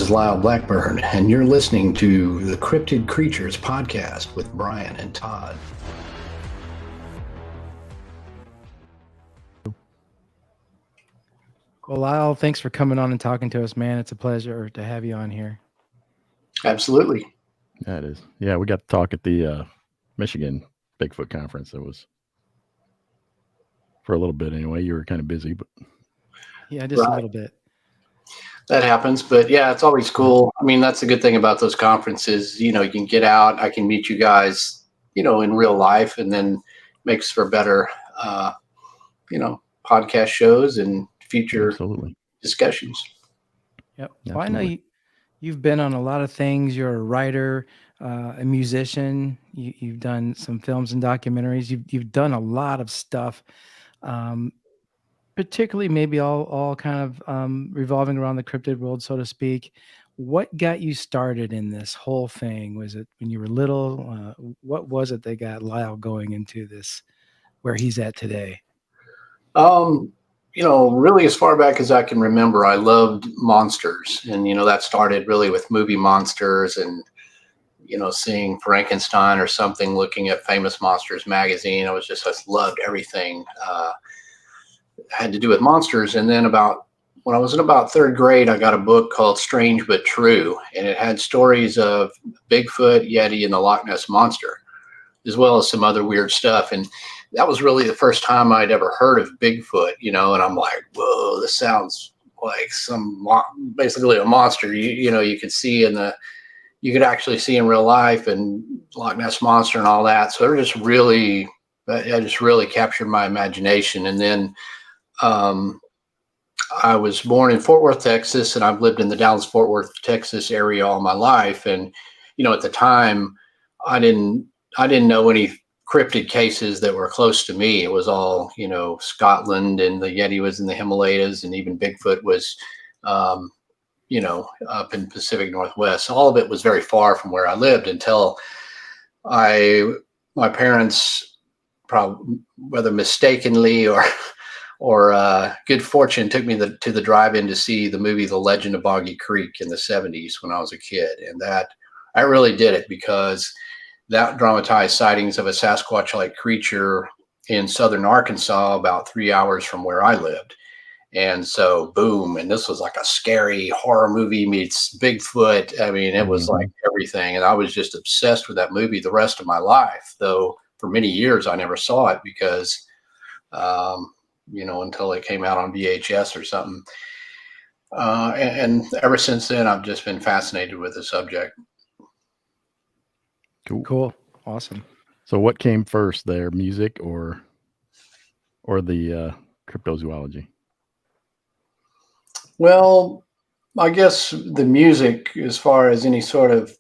This is Lyle Blackburn, and you're listening to the Cryptid Creatures podcast with Brian and Todd. Well, Lyle, thanks for coming on and talking to us, man. It's a pleasure to have you on here. Absolutely. Yeah, it is. Yeah, we got to talk at the Michigan Bigfoot conference. It was for a little bit anyway. You were kind of busy, but yeah, just a little bit. That happens, but yeah, it's always cool. I mean, that's the good thing about those conferences. You know, you can get out. I can meet you guys, you know, in real life, and then makes for better, podcast shows and future discussions. Yep. Well, I know you've been on a lot of things. You're a writer, a musician. You've done some films and documentaries. You've done a lot of stuff, particularly maybe all kind of revolving around the cryptid world, so to speak. What got you started in this whole thing? Was it when you were little? What was it that got Lyle going into this, where he's at today? Really as far back as I can remember, I loved monsters. And, that started really with movie monsters and, seeing Frankenstein or something, looking at Famous Monsters magazine. I just loved everything had to do with monsters. And then when I was in about third grade, I got a book called Strange But True. And it had stories of Bigfoot, Yeti, and the Loch Ness Monster, as well as some other weird stuff. And that was really the first time I'd ever heard of Bigfoot, and I'm like, whoa, this sounds like basically a monster. You could see you could actually see in real life, and Loch Ness Monster and all that. So it just really captured my imagination. And then I was born in Fort Worth, Texas, and I've lived in the Dallas-Fort Worth, Texas area all my life. And, at the time I didn't know any cryptid cases that were close to me. It was all, Scotland, and the Yeti was in the Himalayas, and even Bigfoot was, up in Pacific Northwest. All of it was very far from where I lived until my parents, probably whether mistakenly or good fortune, took me to the drive-in to see the movie The Legend of Boggy Creek in the 70s when I was a kid. And that I really did it because that dramatized sightings of a Sasquatch-like creature in southern Arkansas, about 3 hours from where I lived. And so, boom, and this was like a scary horror movie meets Bigfoot. I mean, it was like everything. And I was just obsessed with that movie the rest of my life, though for many years I never saw it because, until it came out on VHS or something. And ever since then, I've just been fascinated with the subject. Cool. Awesome. So what came first there, music or the cryptozoology? Well, I guess the music, as far as any sort of,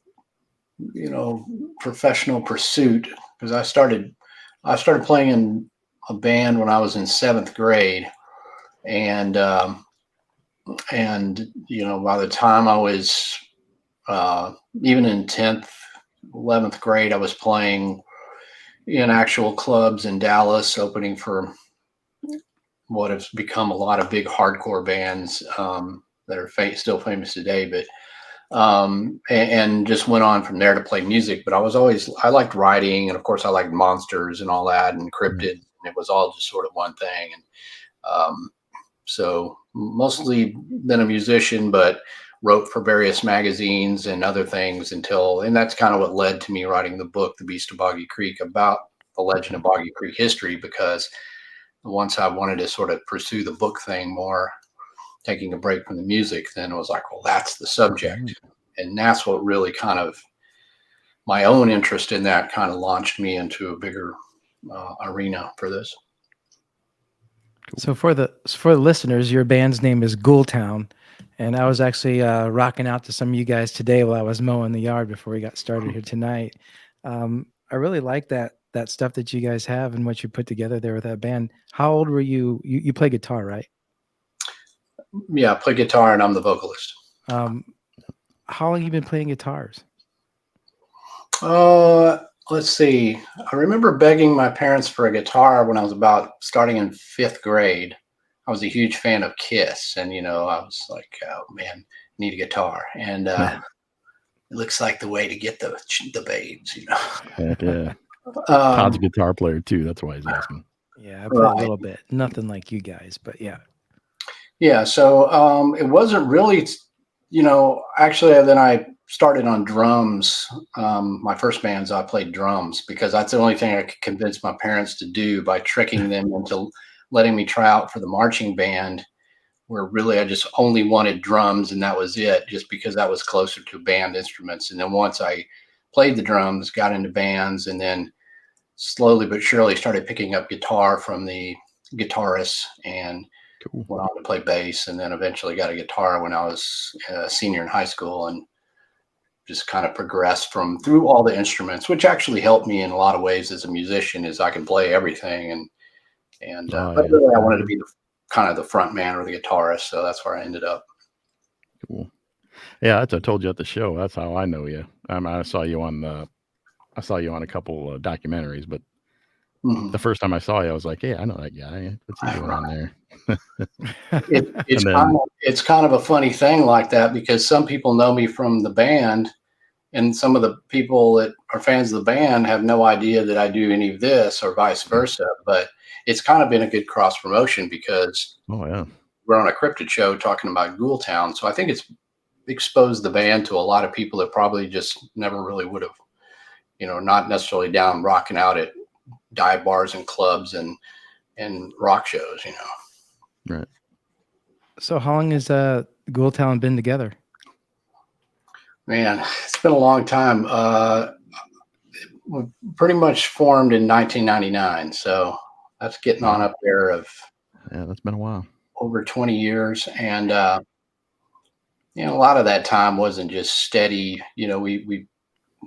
professional pursuit, because I started playing in a band when I was in 7th grade. And by the time I was even in 10th, 11th grade, I was playing in actual clubs in Dallas, opening for what has become a lot of big hardcore bands that are still famous today. But and just went on from there to play music. But I liked writing, and of course I liked monsters and all that, and cryptid. And it was all just sort of one thing. And so mostly been a musician, but wrote for various magazines and other things and that's kind of what led to me writing the book, The Beast of Boggy Creek, about the legend of Boggy Creek history, because once I wanted to sort of pursue the book thing more, taking a break from the music, then it was like, well, that's the subject. And that's what really kind of my own interest in that kind of launched me into a bigger arena for this. So for the listeners, your band's name is Ghoultown. And I was actually rocking out to some of you guys today while I was mowing the yard before we got started here tonight. I really like that stuff that you guys have and what you put together there with that band. How old were you? You play guitar, right? Yeah, I play guitar and I'm the vocalist. How long have you been playing guitars? Let's see. I remember begging my parents for a guitar when I was starting in 5th grade. I was a huge fan of Kiss, and I was like, oh man, need a guitar. And it looks like the way to get the babes, you know. Heck yeah. Todd's a guitar player too. That's why he's asking. Yeah, I play a little bit. Nothing like you guys, but yeah. Yeah. So it wasn't really, you know, actually then I started on drums. My first bands, I played drums because that's the only thing I could convince my parents to do by tricking them into letting me try out for the marching band, where really I just only wanted drums and that was it, just because that was closer to band instruments. And then once I played the drums, got into bands, and then slowly but surely started picking up guitar from the guitarists and went on to play bass, and then eventually got a guitar when I was a senior in high school, and just kind of progressed through all the instruments, which actually helped me in a lot of ways as a musician, is I can play everything. But really I wanted to be kind of the front man or the guitarist, so that's where I ended up. Cool. Yeah, that's what I told you at the show. That's how I know you. I saw you on a couple of documentaries, but the first time I saw you, I was like, "Hey, I know that guy. What's he doing on there?" It's kind of a funny thing like that, because some people know me from the band, and some of the people that are fans of the band have no idea that I do any of this, or vice versa. But it's kind of been a good cross promotion, because we're on a Cryptid show talking about Ghoul Town. So I think it's exposed the band to a lot of people that probably just never really would have, you know, not necessarily down rocking out at dive bars and clubs and rock shows, you know. Right. So how long has Ghoul Town been together? Man, it's been a long time. We pretty much formed in 1999, so that's getting on up there of. Yeah, that's been a while. Over 20 years, and you know, a lot of that time wasn't just steady. You know, we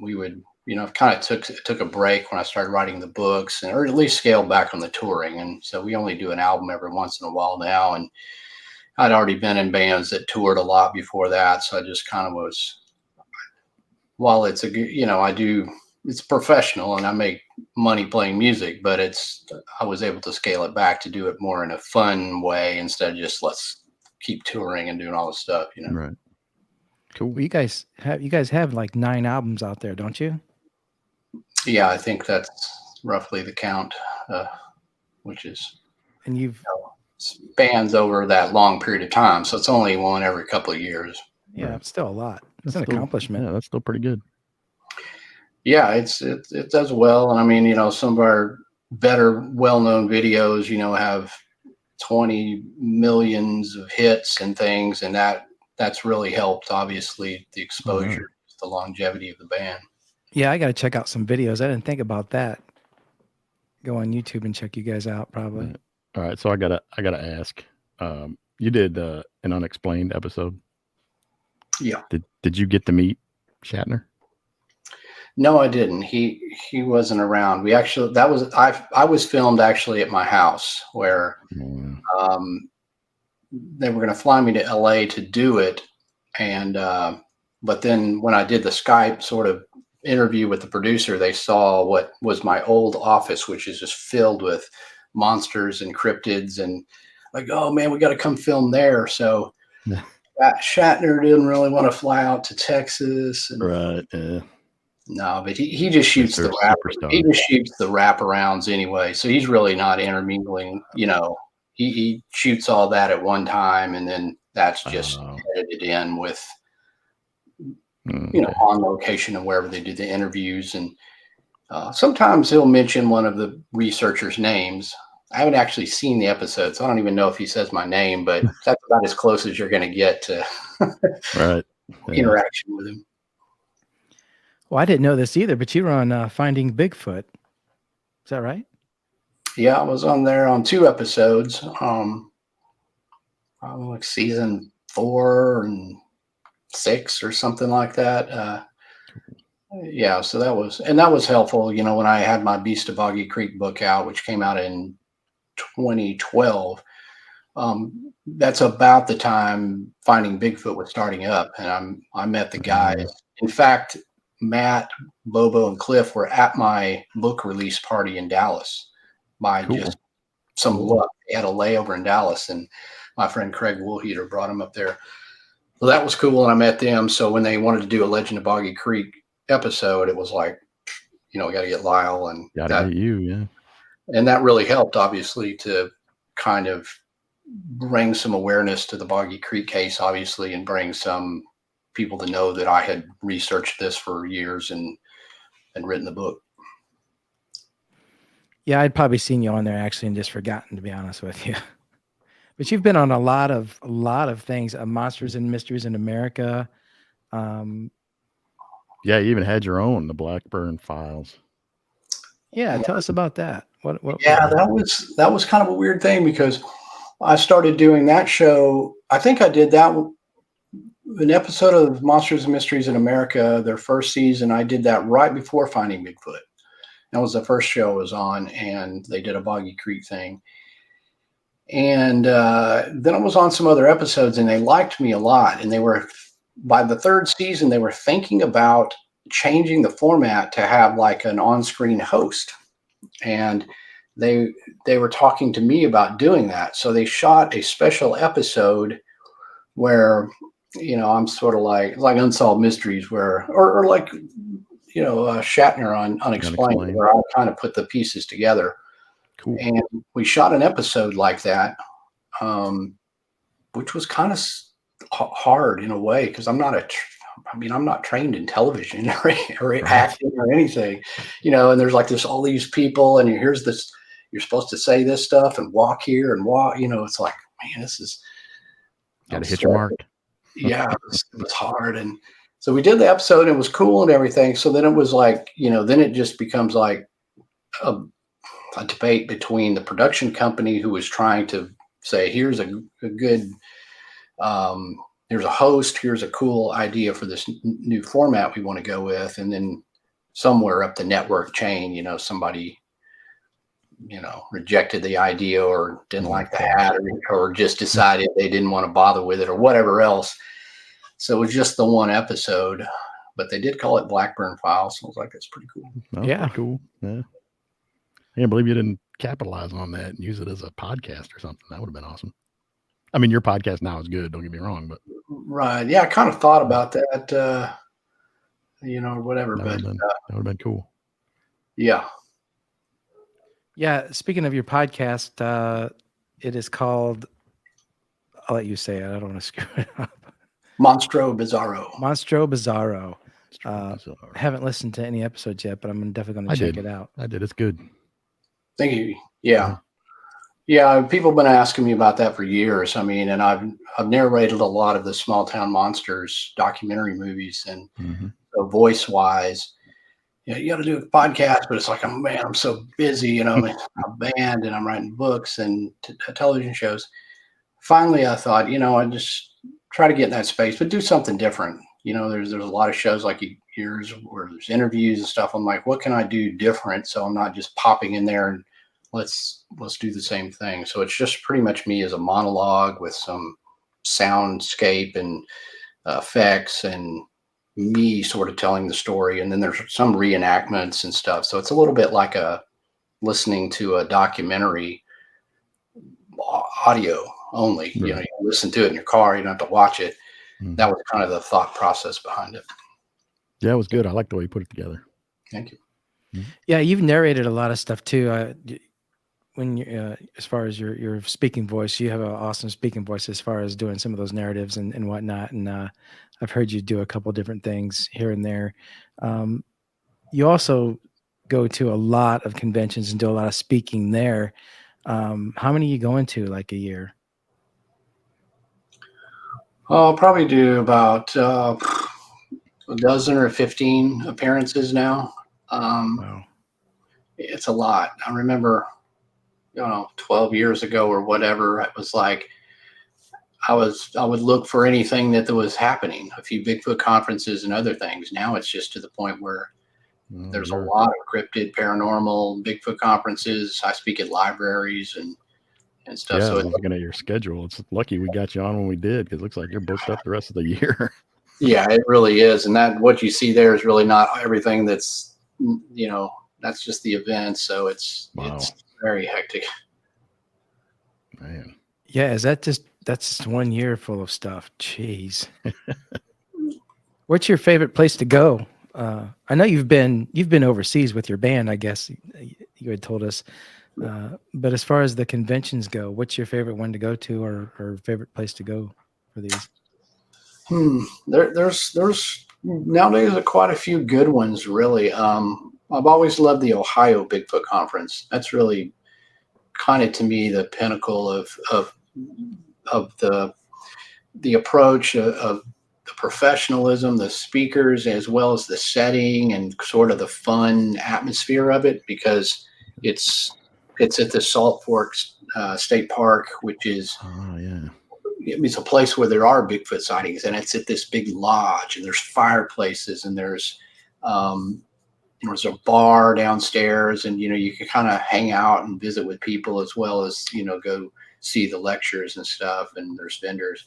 would, you know, kind of took a break when I started writing the books, or at least scaled back on the touring, and so we only do an album every once in a while now. And I'd already been in bands that toured a lot before that, so I just kind of was. While it's you know, it's professional and I make money playing music, but I was able to scale it back to do it more in a fun way instead of just let's keep touring and doing all this stuff, you know. Right. Cool. Well, you guys have like 9 albums out there, don't you? Yeah, I think that's roughly the count, which is, and you've spans over that long period of time, so it's only one every couple of years. Yeah, it's still a lot. It's an accomplishment. Yeah, that's still pretty good. Yeah, it does well. And I mean, you know, some of our better well-known videos, you know, have 20 millions of hits and things, and that's really helped, obviously, the exposure, the longevity of the band. Yeah, I got to check out some videos. I didn't think about that. Go on YouTube and check you guys out, probably. Right. All right, so I gotta ask. You did an Unexplained episode. Yeah. Did you get to meet Shatner? No, I didn't. He wasn't around. We actually, I was filmed actually at my house, where they were going to fly me to LA to do it, and but then when I did the Skype sort of interview with the producer, they saw what was my old office, which is just filled with monsters and cryptids, and like, oh man, we got to come film there. So Shatner didn't really want to fly out to Texas. And, right. Yeah. No, but he just shoots the wraparounds anyway. So he's really not intermingling. You know, he shoots all that at one time, and then that's just edited in with, you know, on location and wherever they do the interviews. And sometimes he'll mention one of the researchers' names. I haven't actually seen the episode, so I don't even know if he says my name, but that's about as close as you're going to get to interaction with him. Well, I didn't know this either, but you were on Finding Bigfoot. Is that right? Yeah, I was on there on 2 episodes. Like season 4 and 6 or something like that. Yeah, so that was helpful. You know, when I had my Beast of Boggy Creek book out, which came out in 2012, that's about the time Finding Bigfoot was starting up, and I met the guys. In fact, Matt, Bobo, and Cliff were at my book release party in Dallas by just some luck. They had a layover in Dallas, and my friend Craig Woolheater brought him up there. Well, that was cool, and I met them. So when they wanted to do a Legend of Boggy Creek episode, it was like, we got to get Lyle, and Got to get you, yeah. And that really helped, obviously, to kind of bring some awareness to the Boggy Creek case, obviously, and bring some people to know that I had researched this for years and written the book. Yeah, I'd probably seen you on there actually and just forgotten, to be honest with you. But you've been on a lot of things, Monsters and Mysteries in America. Yeah, you even had your own, the Blackburn Files. Yeah, tell us about that. What Yeah, that was kind of a weird thing, because I started doing that show. I think I did that an episode of Monsters and Mysteries in America, their first season. I did that right before Finding Bigfoot. That was the first show I was on, and they did a Boggy Creek thing. And then I was on some other episodes, and they liked me a lot. And they were, by the third season, they were thinking about changing the format to have like an on-screen host. And they were talking to me about doing that. So they shot a special episode where, I'm sort of like Unsolved Mysteries, where, or like, Shatner on Unexplained, where I kind of put the pieces together. Cool. And we shot an episode like that, which was kind of hard in a way, because I'm not trained in television or acting or anything, and there's like all these people, and here's this, you're supposed to say this stuff and walk here and walk, it's like, man, this is. Got to hit your mark. Yeah, it was hard. And so we did the episode, and it was cool and everything. So then it was like, then it just becomes like a debate between the production company, who was trying to say, here's a good, here's a host, here's a cool idea for this new format we want to go with. And then somewhere up the network chain, somebody, rejected the idea, or didn't like the hat, or just decided they didn't want to bother with it, or whatever else. So it was just the one episode, but they did call it Blackburn Files. So I was like, that's pretty cool. Yeah. Cool. Yeah. I can't believe you didn't capitalize on that and use it as a podcast or something. That would have been awesome. I mean, your podcast now is good, don't get me wrong, but. Right. Yeah. I kind of thought about that, whatever, That would have been cool. Yeah. Yeah. Speaking of your podcast, it is called, I'll let you say it. I don't want to screw it up. Monstro Bizarro. Haven't listened to any episodes yet, but I'm definitely going to check it out. I did. It's good. Thank you. Yeah. Yeah. People have been asking me about that for years. I mean, and I've narrated a lot of the Small Town Monsters documentary movies, and so voice wise, you got to do a podcast, but it's like, oh man, I'm so busy, I'm in a band and I'm writing books and television shows. Finally, I thought, I just try to get in that space, but do something different. There's a lot of shows like yours where there's interviews and stuff. I'm like, what can I do different? So I'm not just popping in there and let's do the same thing. So it's just pretty much me as a monologue with some soundscape and effects, and me sort of telling the story. And then there's some reenactments and stuff. So it's a little bit like listening to a documentary, audio only. Right. You listen to it in your car, you don't have to watch it. That was kind of the thought process behind it. Yeah, it was good. I like the way you put it together. Thank you. Yeah, you've narrated a lot of stuff too. When you, as far as your speaking voice, you have an awesome speaking voice as far as doing some of those narratives and whatnot. And I've heard you do a couple different things here and there. You also go to a lot of conventions and do a lot of speaking there. How many you going to, like, a year? I'll probably do about a dozen or 15 appearances now. Wow. It's a lot. I remember, 12 years ago or whatever, it was like I would look for anything that was happening, a few Bigfoot conferences and other things. Now it's just to the point where there's a lot of cryptid, paranormal, Bigfoot conferences. I speak at libraries and stuff. Yeah, so looking at your schedule, it's lucky we got you on when we did, because it looks like you're booked up the rest of the year. Yeah, it really is. And that what you see there is really not everything that's, that's just the event. So it's very hectic. Man. Yeah, is that just That's just 1 year full of stuff. Jeez. What's your favorite place to go? I know you've been overseas with your band, I guess you had told us. But as far as the conventions go, what's your favorite one to go to, or favorite place to go for these? There's nowadays quite a few good ones, really. I've always loved the Ohio Bigfoot Conference. That's really kind of, to me, the pinnacle of the approach of the professionalism, the speakers, as well as the setting and sort of the fun atmosphere of it, because it's at the Salt Forks State Park, which is it's a place where there are Bigfoot sightings, and it's at this big lodge, and there's fireplaces, and there's a bar downstairs, and you can kind of hang out and visit with people, as well as go see the lectures and stuff, and there's vendors.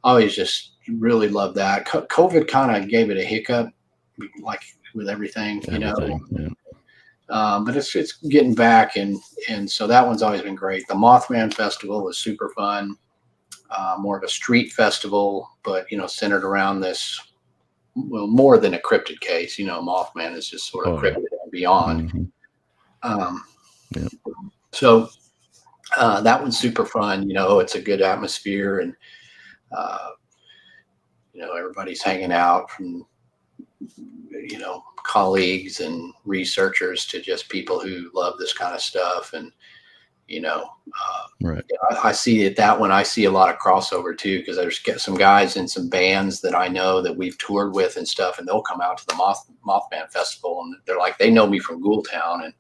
I always just really love that. COVID kind of gave it a hiccup, like with everything, but it's getting back, and so that one's always been great. The Mothman Festival was super fun, more of a street festival, but centered around this. Well, more than a cryptid case, Mothman is just sort of cryptid and beyond. So that one's super fun. It's a good atmosphere, and everybody's hanging out, from colleagues and researchers to just people who love this kind of stuff. And I see that one. I see a lot of crossover too, because there's some guys in some bands that I know that we've toured with and stuff, and they'll come out to the Mothman Festival, and they're like, they know me from Ghoultown, and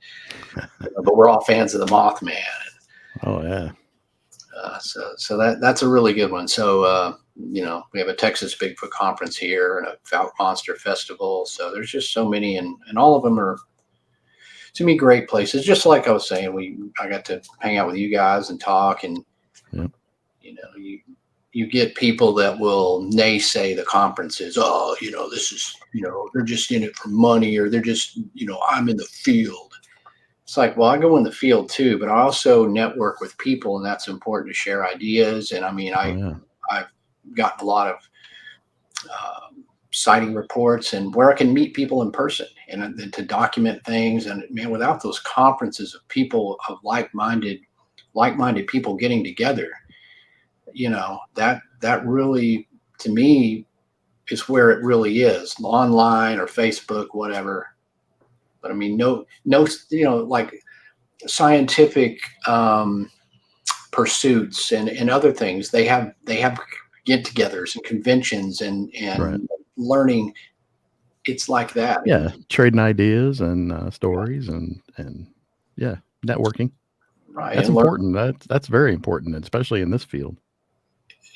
but we're all fans of the Mothman. Oh yeah. So that's a really good one. So we have a Texas Bigfoot Conference here, and a Fouke Monster Festival. So there's just so many, and all of them are, to me, great places. Just like I was saying, I got to hang out with you guys and talk, and you get people that will naysay the conferences. Oh, this is, they're just in it for money, or they're just, I'm in the field. It's like, well, I go in the field too, but I also network with people, and that's important to share ideas. And I mean, I've gotten a lot of sighting reports, and where I can meet people in person and to document things. And man, without those conferences of people, of like-minded people getting together, that really, to me, is where it really is, online or Facebook, whatever. But I mean, no, like scientific pursuits and other things, they have get-togethers and conventions and learning. It's like that. Yeah, trading ideas and stories and networking. Right, that's important. That's very important, especially in this field.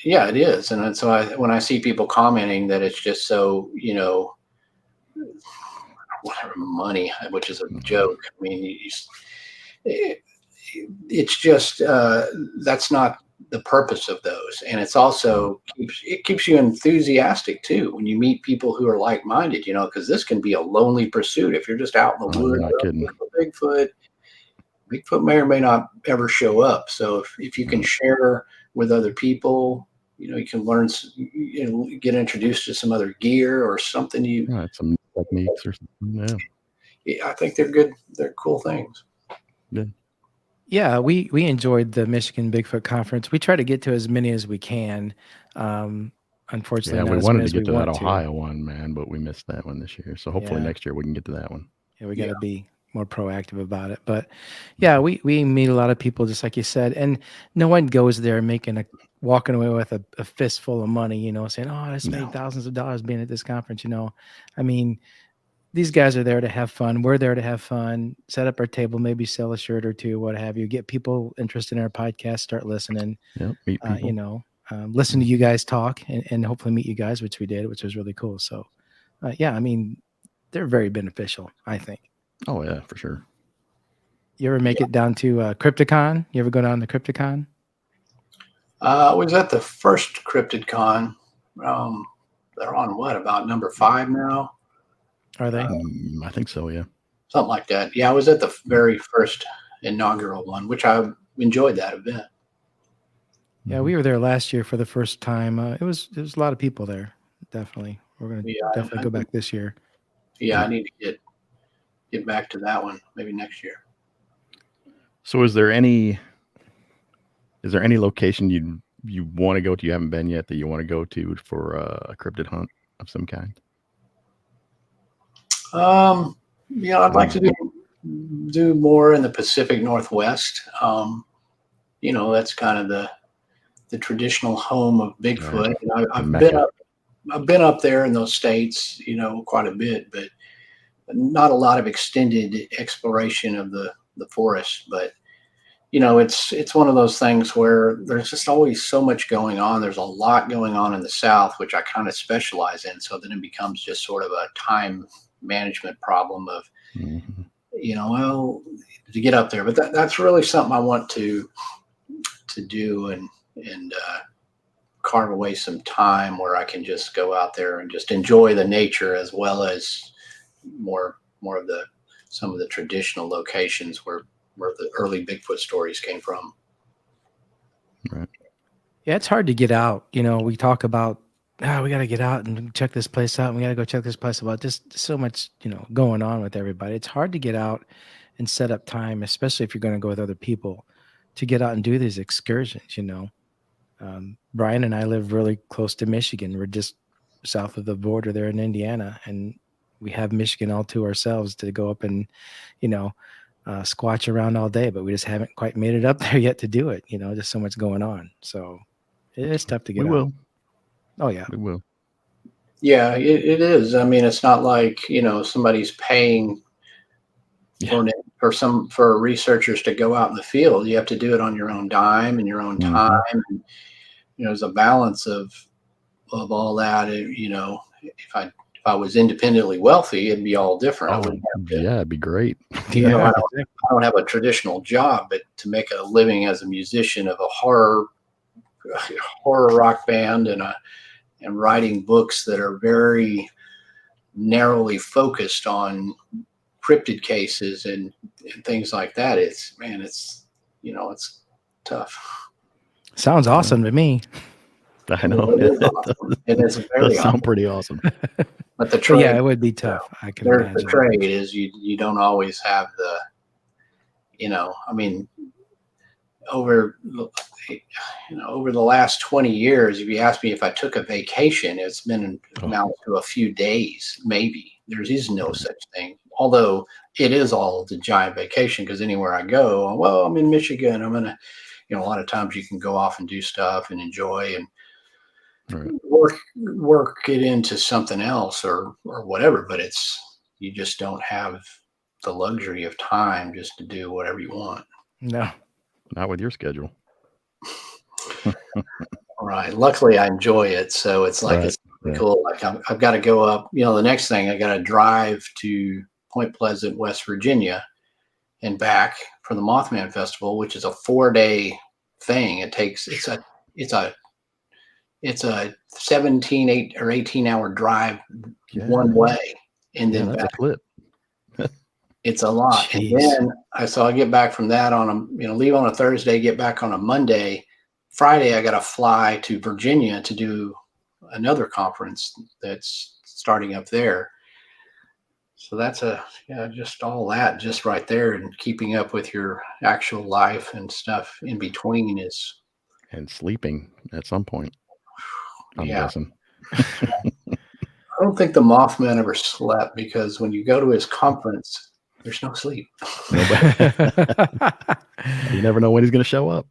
Yeah, it is. And so when I see people commenting that it's just so whatever, money, which is a joke. I mean, it's just that's not the purpose of those. And it's also keeps you enthusiastic too when you meet people who are like-minded, because this can be a lonely pursuit if you're just out in the woods. Bigfoot may or may not ever show up. So if you can share with other people, you can learn, get introduced to some other gear or something. Some techniques or something. Yeah, I think they're good. They're cool things. Yeah, we enjoyed the Michigan Bigfoot Conference. We try to get to as many as we can. Unfortunately, we wanted to get to that Ohio one, man, but we missed that one this year. So hopefully next year we can get to that one. Yeah, we got to be more proactive about it. But yeah, we meet a lot of people, just like you said, and no one goes there walking away with a fistful of money, saying, "Oh, I spent thousands of dollars being at this conference." I mean, these guys are there to have fun. We're there to have fun, set up our table, maybe sell a shirt or two, what have you, get people interested in our podcast, start listening, meet people. Listen to you guys talk and hopefully meet you guys, which we did, which was really cool. So I mean, they're very beneficial, I think. Oh yeah, for sure. You ever make it down to Crypticon? You ever go down to Crypticon? I was at the first Cryptid Con. They're on about number 5 now. Are they? I think so, yeah. Something like that. Yeah, I was at the very first inaugural one, which I enjoyed that event. Yeah, we were there last year for the first time. It was a lot of people there. Definitely, we're gonna definitely go back this year. Yeah, I need to get back to that one maybe next year. So, is there any location you want to go to you haven't been yet that you want to go to for a cryptid hunt of some kind? Yeah, I'd like to do more in the Pacific Northwest. That's kind of the traditional home of Bigfoot. Right. I've been up there in those states, quite a bit, but not a lot of extended exploration of the forest. But it's one of those things where there's just always so much going on. There's a lot going on in the South, which I kind of specialize in. So then it becomes just sort of a time management problem of, well, to get up there. But that's really something I want to do and carve away some time where I can just go out there and just enjoy the nature, as well as more of some of the traditional locations where the early Bigfoot stories came from. Right. Yeah, it's hard to get out. We talk about, we got to get out and check this place out. And we got to go check this place out. Just so much, going on with everybody. It's hard to get out and set up time, especially if you're going to go with other people, to get out and do these excursions. Brian and I live really close to Michigan. We're just south of the border there in Indiana, and we have Michigan all to ourselves to go up and, squatch around all day, but we just haven't quite made it up there yet to do it. Just so much going on. So it's tough to get out. We will. Oh yeah. We will. Yeah, it is. I mean, it's not like, somebody's paying for researchers to go out in the field. You have to do it on your own dime and your own time. And, there's a balance of all that. If I was independently wealthy, it'd be all different. It'd be great. I don't have a traditional job, but to make a living as a musician of a horror rock band and writing books that are very narrowly focused on cryptid cases and things like that, it's tough. Sounds awesome to me. I know. It is awesome. It is very sound pretty awesome. But the trade, it would be tough. I can there's imagine. the trade is you don't always have the, I mean, over the last 20 years, if you ask me if I took a vacation, it's been now to a few days, maybe. There is no such thing. Although it is all the giant vacation, because anywhere I go, well, I'm in Michigan, I'm gonna, a lot of times you can go off and do stuff and enjoy and work it into something else or whatever. But you just don't have the luxury of time just to do whatever you want. No, not with your schedule. Right. Luckily, I enjoy it, so it's like it's cool. Like I've got to go up. The next thing I got to drive to Point Pleasant, West Virginia, and back for the Mothman Festival, which is a 4-day thing. It's a 17 or 18-hour drive one way, and then that's back. a clip. It's a lot. Jeez. And then I get back from that leave on a Thursday, get back on a Monday. Friday, I got to fly to Virginia to do another conference that's starting up there. So that's just all that just right there, and keeping up with your actual life and stuff in between is. And sleeping at some point. I'm guessing. I don't think the Mothman ever slept, because when you go to his conference, there's no sleep. You never know when he's going to show up.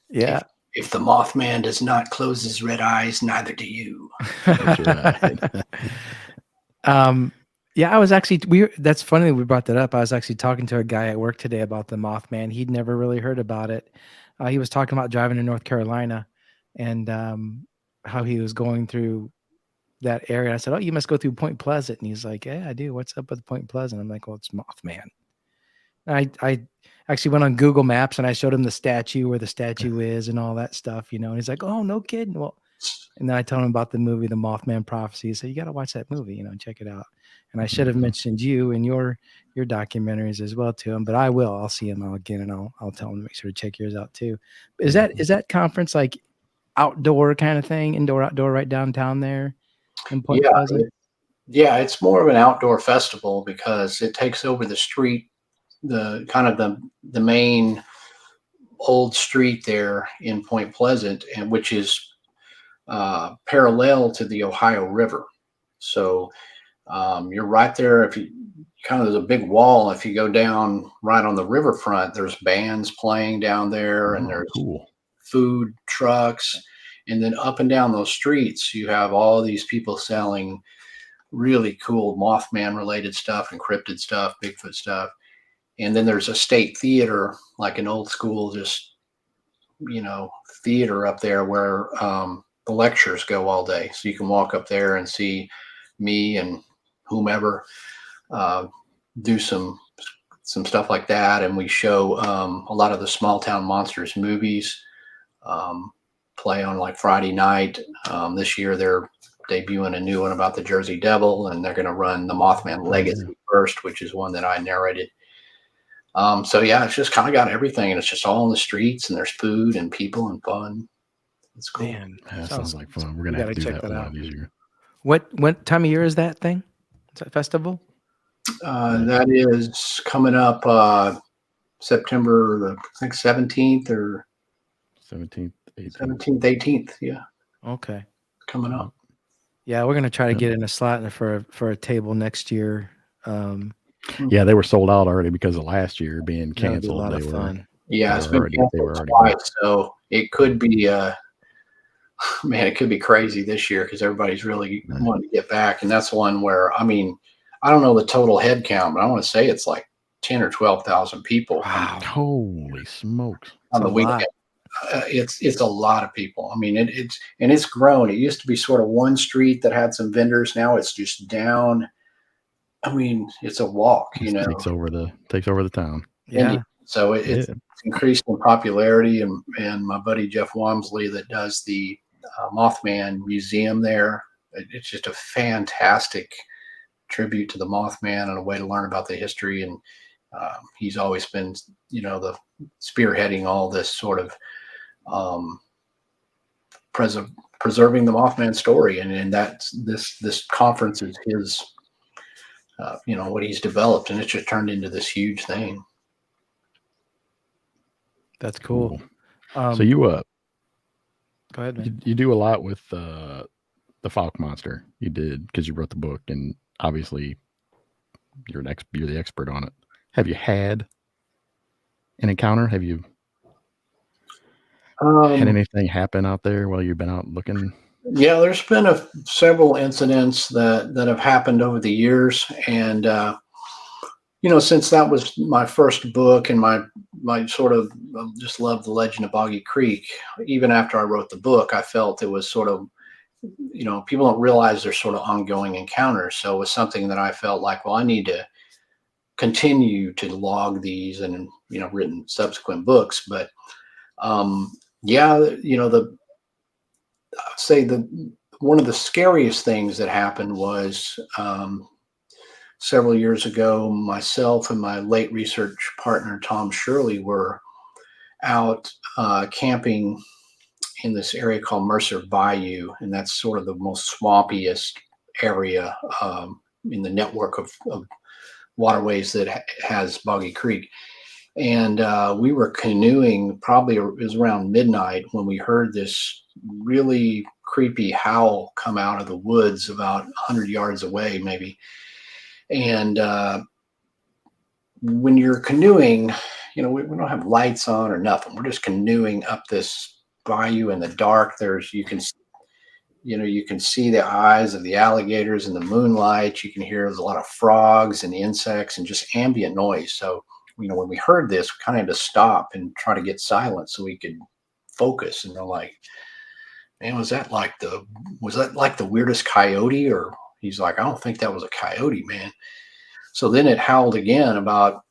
Yeah. If the Mothman does not close his red eyes, neither do you. That's right. Yeah, I was actually that's funny that we brought that up. I was actually talking to a guy at work today about the Mothman. He'd never really heard about it. He was talking about driving to North Carolina and how he was going through that area. I said, "Oh, you must go through Point Pleasant." And he's like, "Yeah, I do. What's up with Point Pleasant?" I'm like, "Well, it's Mothman." I actually went on Google Maps and I showed him the statue, where the statue is and all that stuff, and he's like, "Oh, no kidding." Well, and then I told him about the movie, The Mothman Prophecy. He said, "You got to watch that movie, check it out." And I should have mentioned you in your documentaries as well to him, but I will. I'll see him again, and I'll tell him to make sure to check yours out too. Is that conference like outdoor kind of thing, indoor, outdoor, right downtown there in Point Pleasant? Yeah, it's more of an outdoor festival because it takes over the street, the kind of the main old street there in Point Pleasant, and which is parallel to the Ohio River. So you're right there. If you kind of, there's a big wall. If you go down right on the riverfront, there's bands playing down there, and there's food trucks, and then up and down those streets, you have all these people selling really cool Mothman related stuff and cryptid stuff, Bigfoot stuff. And then there's a state theater, like an old school, just, theater up there where the lectures go all day. So you can walk up there and see me and whomever do some stuff like that. And we show a lot of the Small Town Monsters movies, play on like Friday night. This year they're debuting a new one about the Jersey Devil, and they're going to run the Mothman Legacy first, which is one that I narrated. So yeah, it's just kind of got everything, and it's just all in the streets, and there's food and people and fun. It's cool. Man, that sounds like fun. We're gonna have to do that one of these years. What time of year is that thing? Is that festival? That is coming up September, I think 17th or 17th, 18th. Yeah. Okay. Coming up. Yeah, we're gonna try to get in a slot for a table next year. Yeah, they were sold out already because of last year being canceled. A lot of fun. Yeah, it's been canceled twice, so it could be man, it could be crazy this year because everybody's really wanting to get back, and that's one where, I mean, I don't know the total head count, but I want to say it's like 10 or 12,000 people. Wow! Holy smokes! On the weekend, it's a lot of people. I mean, it's grown. It used to be sort of one street that had some vendors. Now it's just down. I mean, it's a walk. It takes over the town. Yeah. So it's increased in popularity, and my buddy Jeff Wamsley that does the Mothman Museum there. It's just a fantastic tribute to the Mothman and a way to learn about the history. And he's always been, the spearheading all this sort of preserving the Mothman story. And that's this conference is his, what he's developed, and it's just turned into this huge thing. That's cool. So you go ahead, man. You do a lot with the Falk monster. You did because you wrote the book, and obviously you're the expert on it. Have you had an encounter? Have you had anything happen out there while you've been out looking? Yeah, there's been several incidents that have happened over the years, and since that was my first book and my sort of just loved the legend of Boggy Creek, even after I wrote the book, I felt it was sort of, people don't realize there's sort of ongoing encounters. So it was something that I felt like, well, I need to continue to log these and, written subsequent books. But I'd say one of the scariest things that happened was several years ago, myself and my late research partner, Tom Shirley, were out camping in this area called Mercer Bayou. And that's sort of the most swampiest area in the network of waterways that has Boggy Creek. And we were canoeing, probably it was around midnight when we heard this really creepy howl come out of the woods about 100 yards away, maybe. And when you're canoeing, we don't have lights on or nothing. We're just canoeing up this bayou in the dark. You can see the eyes of the alligators in the moonlight. You can hear there's a lot of frogs and insects and just ambient noise. So, when we heard this, we kind of had to stop and try to get silence so we could focus. And they're like, man, was that like the weirdest coyote? Or he's like, I don't think that was a coyote, man. So then it howled again about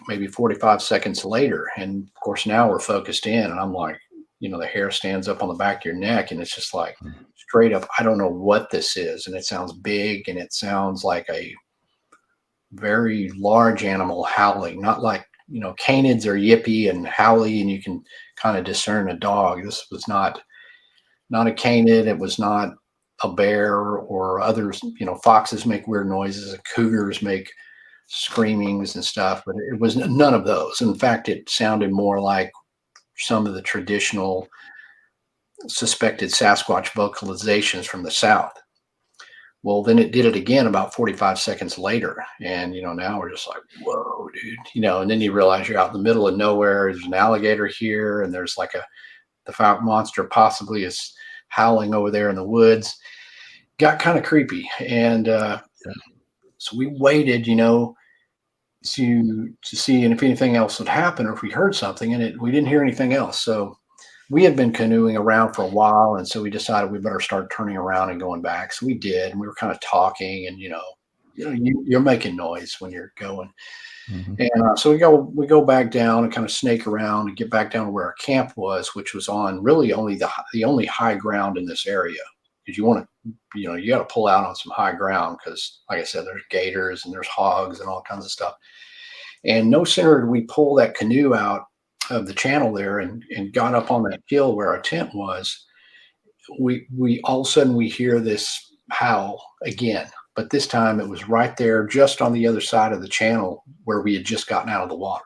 maybe 45 seconds later. And of course, now we're focused in, and I'm like, the hair stands up on the back of your neck, and it's just like straight up, I don't know what this is. And it sounds big, and it sounds like a very large animal howling, not like, canids are yippy and howly, and you can kind of discern a dog. This was not a canid. It was not a bear or others. Foxes make weird noises, and cougars make screamings and stuff, but it was none of those. In fact, it sounded more like some of the traditional suspected Sasquatch vocalizations from the South. Well, then it did it again about 45 seconds later. And, now we're just like, whoa, dude, and then you realize you're out in the middle of nowhere. There's an alligator here, and there's like the fount monster possibly is howling over there in the woods. Got kind of creepy. And so we waited, to see and if anything else would happen, or if we heard something, and we didn't hear anything else. So we had been canoeing around for a while, and so we decided we better start turning around and going back. So we did, and we were kind of talking, and you're making noise when you're going. Mm-hmm. And so we go back down and kind of snake around and get back down to where our camp was, which was on really only the only high ground in this area. Because you want to, you got to pull out on some high ground, because, like I said, there's gators and there's hogs and all kinds of stuff. And no sooner did we pull that canoe out of the channel there and got up on that hill where our tent was, we all of a sudden we hear this howl again. But this time it was right there, just on the other side of the channel where we had just gotten out of the water.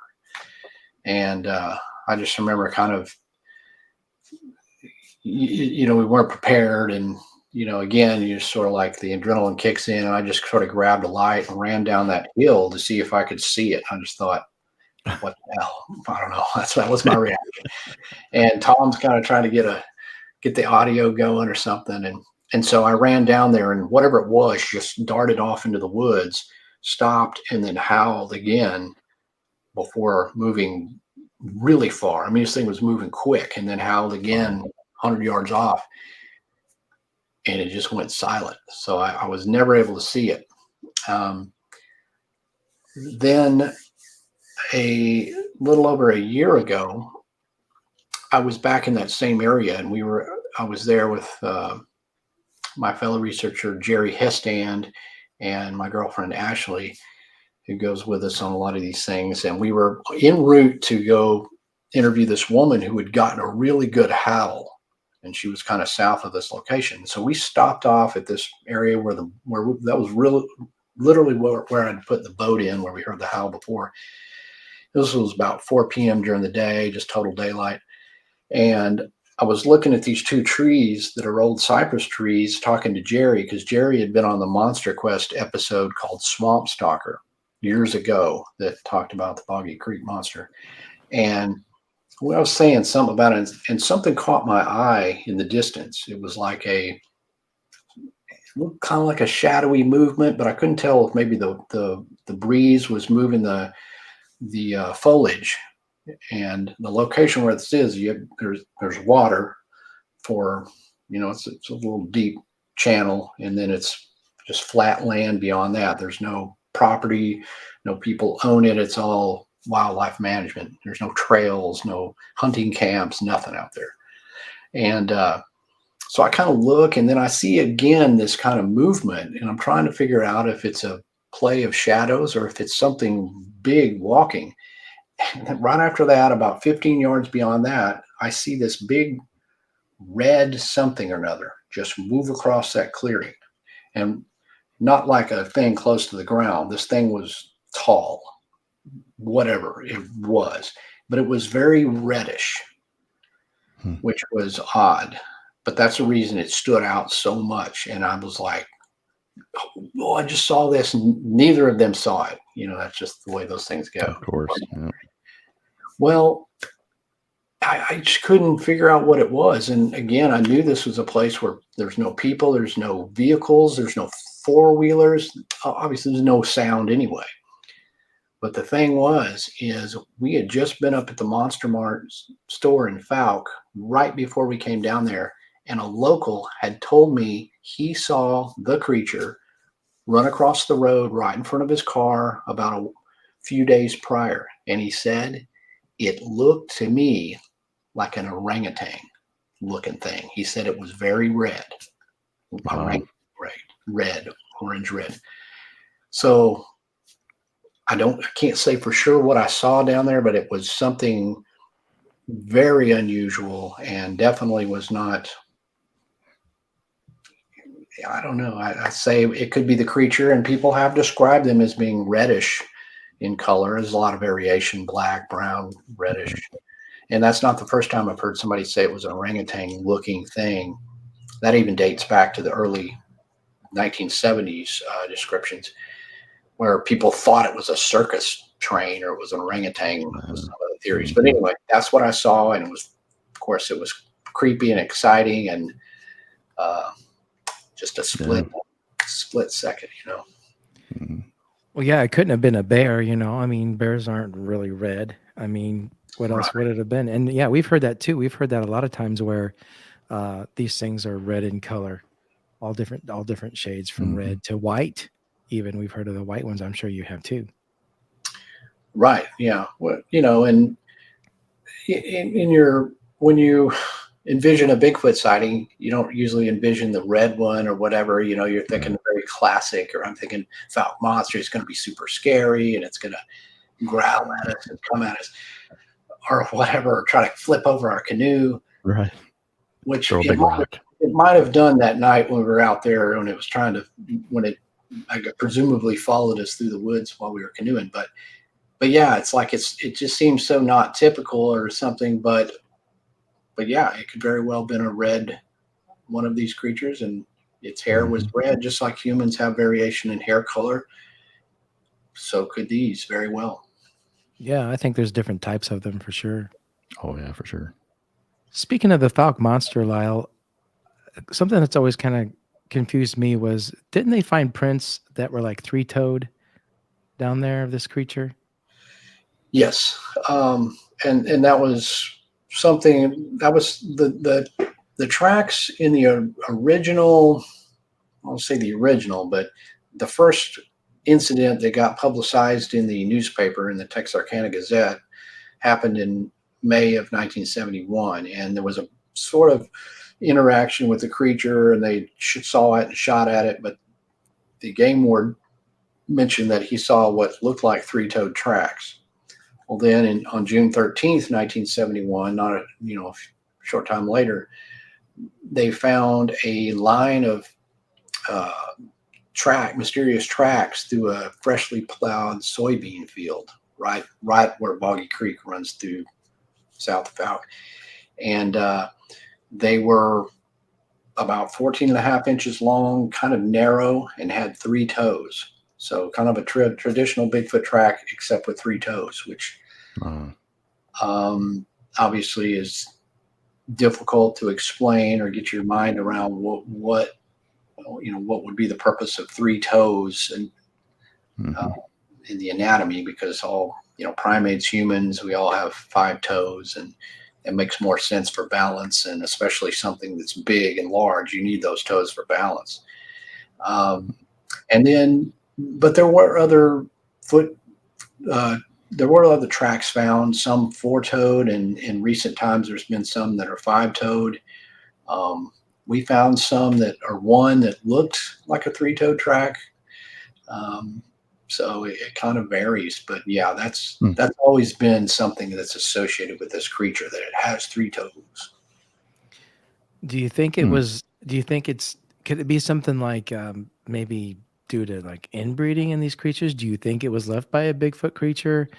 And I just remember kind of, we weren't prepared, and again, you just sort of like the adrenaline kicks in, and I just sort of grabbed a light and ran down that hill to see if I could see it. I just thought, what the hell? I don't know. That was my reaction. And Tom's kind of trying to get the audio going or something. And so I ran down there, and whatever it was just darted off into the woods, stopped, and then howled again before moving really far. I mean, this thing was moving quick, and then howled again 100 yards off, and it just went silent. So I was never able to see it. Then a little over a year ago, I was back in that same area, and I was there with my fellow researcher, Jerry Hestand, and my girlfriend, Ashley, who goes with us on a lot of these things. And we were en route to go interview this woman who had gotten a really good howl, and she was kind of south of this location. So we stopped off at this area where that was really literally where I'd put the boat in, where we heard the howl before. This was about 4 p.m. during the day, just total daylight. And I was looking at these two trees that are old cypress trees, talking to Jerry, because Jerry had been on the Monster Quest episode called Swamp Stalker years ago that talked about the Boggy Creek Monster. And when I was saying something about it, and something caught my eye in the distance. It was like it looked kind of like a shadowy movement, but I couldn't tell if maybe the breeze was moving the foliage. And the location where this is, there's water for, it's a little deep channel, and then it's just flat land beyond that. There's no property, no people own it. It's all wildlife management. There's no trails, no hunting camps, nothing out there. And so I kind of look, and then I see again this kind of movement, and I'm trying to figure out if it's a play of shadows or if it's something big walking. And right after that, about 15 yards beyond that, I see this big red something or another just move across that clearing. And not like a thing close to the ground. This thing was tall, whatever it was, but it was very reddish, which was odd. But that's the reason it stood out so much. And I was like, oh, I just saw this. Neither of them saw it. That's just the way those things go. Of course. Yeah. Well, I just couldn't figure out what it was. And again, I knew this was a place where there's no people, there's no vehicles, there's no four-wheelers. Obviously, there's no sound anyway. But the thing is we had just been up at the Monster Mart store in Fouke right before we came down there. And a local had told me he saw the creature run across the road right in front of his car about a few days prior. And he said, it looked to me like an orangutan. looking thing. He said it was very red, red, orange red. So I can't say for sure what I saw down there, but it was something very unusual and definitely was not. I don't know. I say it could be the creature, and people have described them as being reddish in color. There's a lot of variation: black, brown, reddish. And that's not the first time I've heard somebody say it was an orangutan-looking thing. That even dates back to the early 1970s descriptions, where people thought it was a circus train or it was an orangutan. Some of the theories, but anyway, that's what I saw, and of course, it was creepy and exciting, and just a split second, Well, yeah, it couldn't have been a bear, I mean, bears aren't really red. I mean, what else would it have been? And yeah, we've heard that too. We've heard that a lot of times where these things are red in color, all different shades from red to white. Even we've heard of the white ones. I'm sure you have too. Right. Yeah. Well, and when you envision a Bigfoot sighting, you don't usually envision the red one or whatever. You're thinking very classic, or I'm thinking Falcon monster is going to be super scary and it's going to growl at us and come at us or whatever, or try to flip over our canoe. Right. Which throw a big rock. It might have done that night when we were out there, when it presumably followed us through the woods while we were canoeing. But yeah, it's like it just seems so not typical or something. But yeah, it could very well have been one of these creatures, and its hair was red, just like humans have variation in hair color. So could these very well. Yeah, I think there's different types of them for sure. Oh yeah, for sure. Speaking of the Falcon monster, Lyle, something that's always kind of confused me was, didn't they find prints that were like three-toed down there of this creature? Yes, and that was something that was the tracks in the original. I'll say the original, but the first incident that got publicized in the newspaper, in the Texarkana Gazette, happened in May of 1971, and there was a sort of interaction with the creature, and they saw it and shot at it, but the game ward mentioned that he saw what looked like three-toed tracks. Well, then on June 13th, 1971, not a short time later, they found a line of mysterious tracks through a freshly plowed soybean field, right where Boggy Creek runs through south of Falcon. And they were about 14 and a half inches long, kind of narrow, and had three toes. So kind of a traditional Bigfoot track, except with three toes, which obviously is difficult to explain or get your mind around what would be the purpose of three toes and in the anatomy, because all primates, humans, we all have five toes, and it makes more sense for balance, and especially something that's big and large, you need those toes for balance. But there were other tracks found, some four-toed, and in recent times there's been some that are five-toed. We found some that are one that looked like a three-toed track. So it kind of varies, but yeah, that's always been something that's associated with this creature, that it has three toes. Do you think it was? Do you think could it be something like maybe due to like inbreeding in these creatures? Do you think it was left by a Bigfoot creature?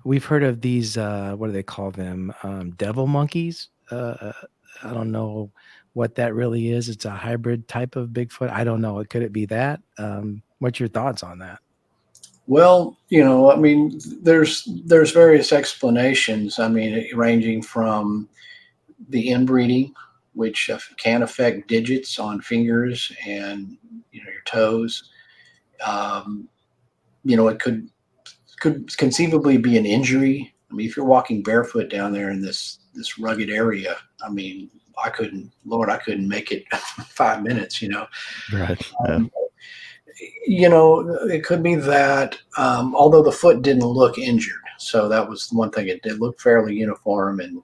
We've heard of these. What do they call them? Devil monkeys. I don't know what that really is. It's a hybrid type of Bigfoot. I don't know. Could it be that? What's your thoughts on that? Well, I mean, there's various explanations. I mean, ranging from the inbreeding, which can affect digits on fingers and your toes. It could conceivably be an injury. I mean, if you're walking barefoot down there in this rugged area, I mean, I couldn't make it 5 minutes. Right. It could be that, although the foot didn't look injured. So that was one thing. It looked fairly uniform, and,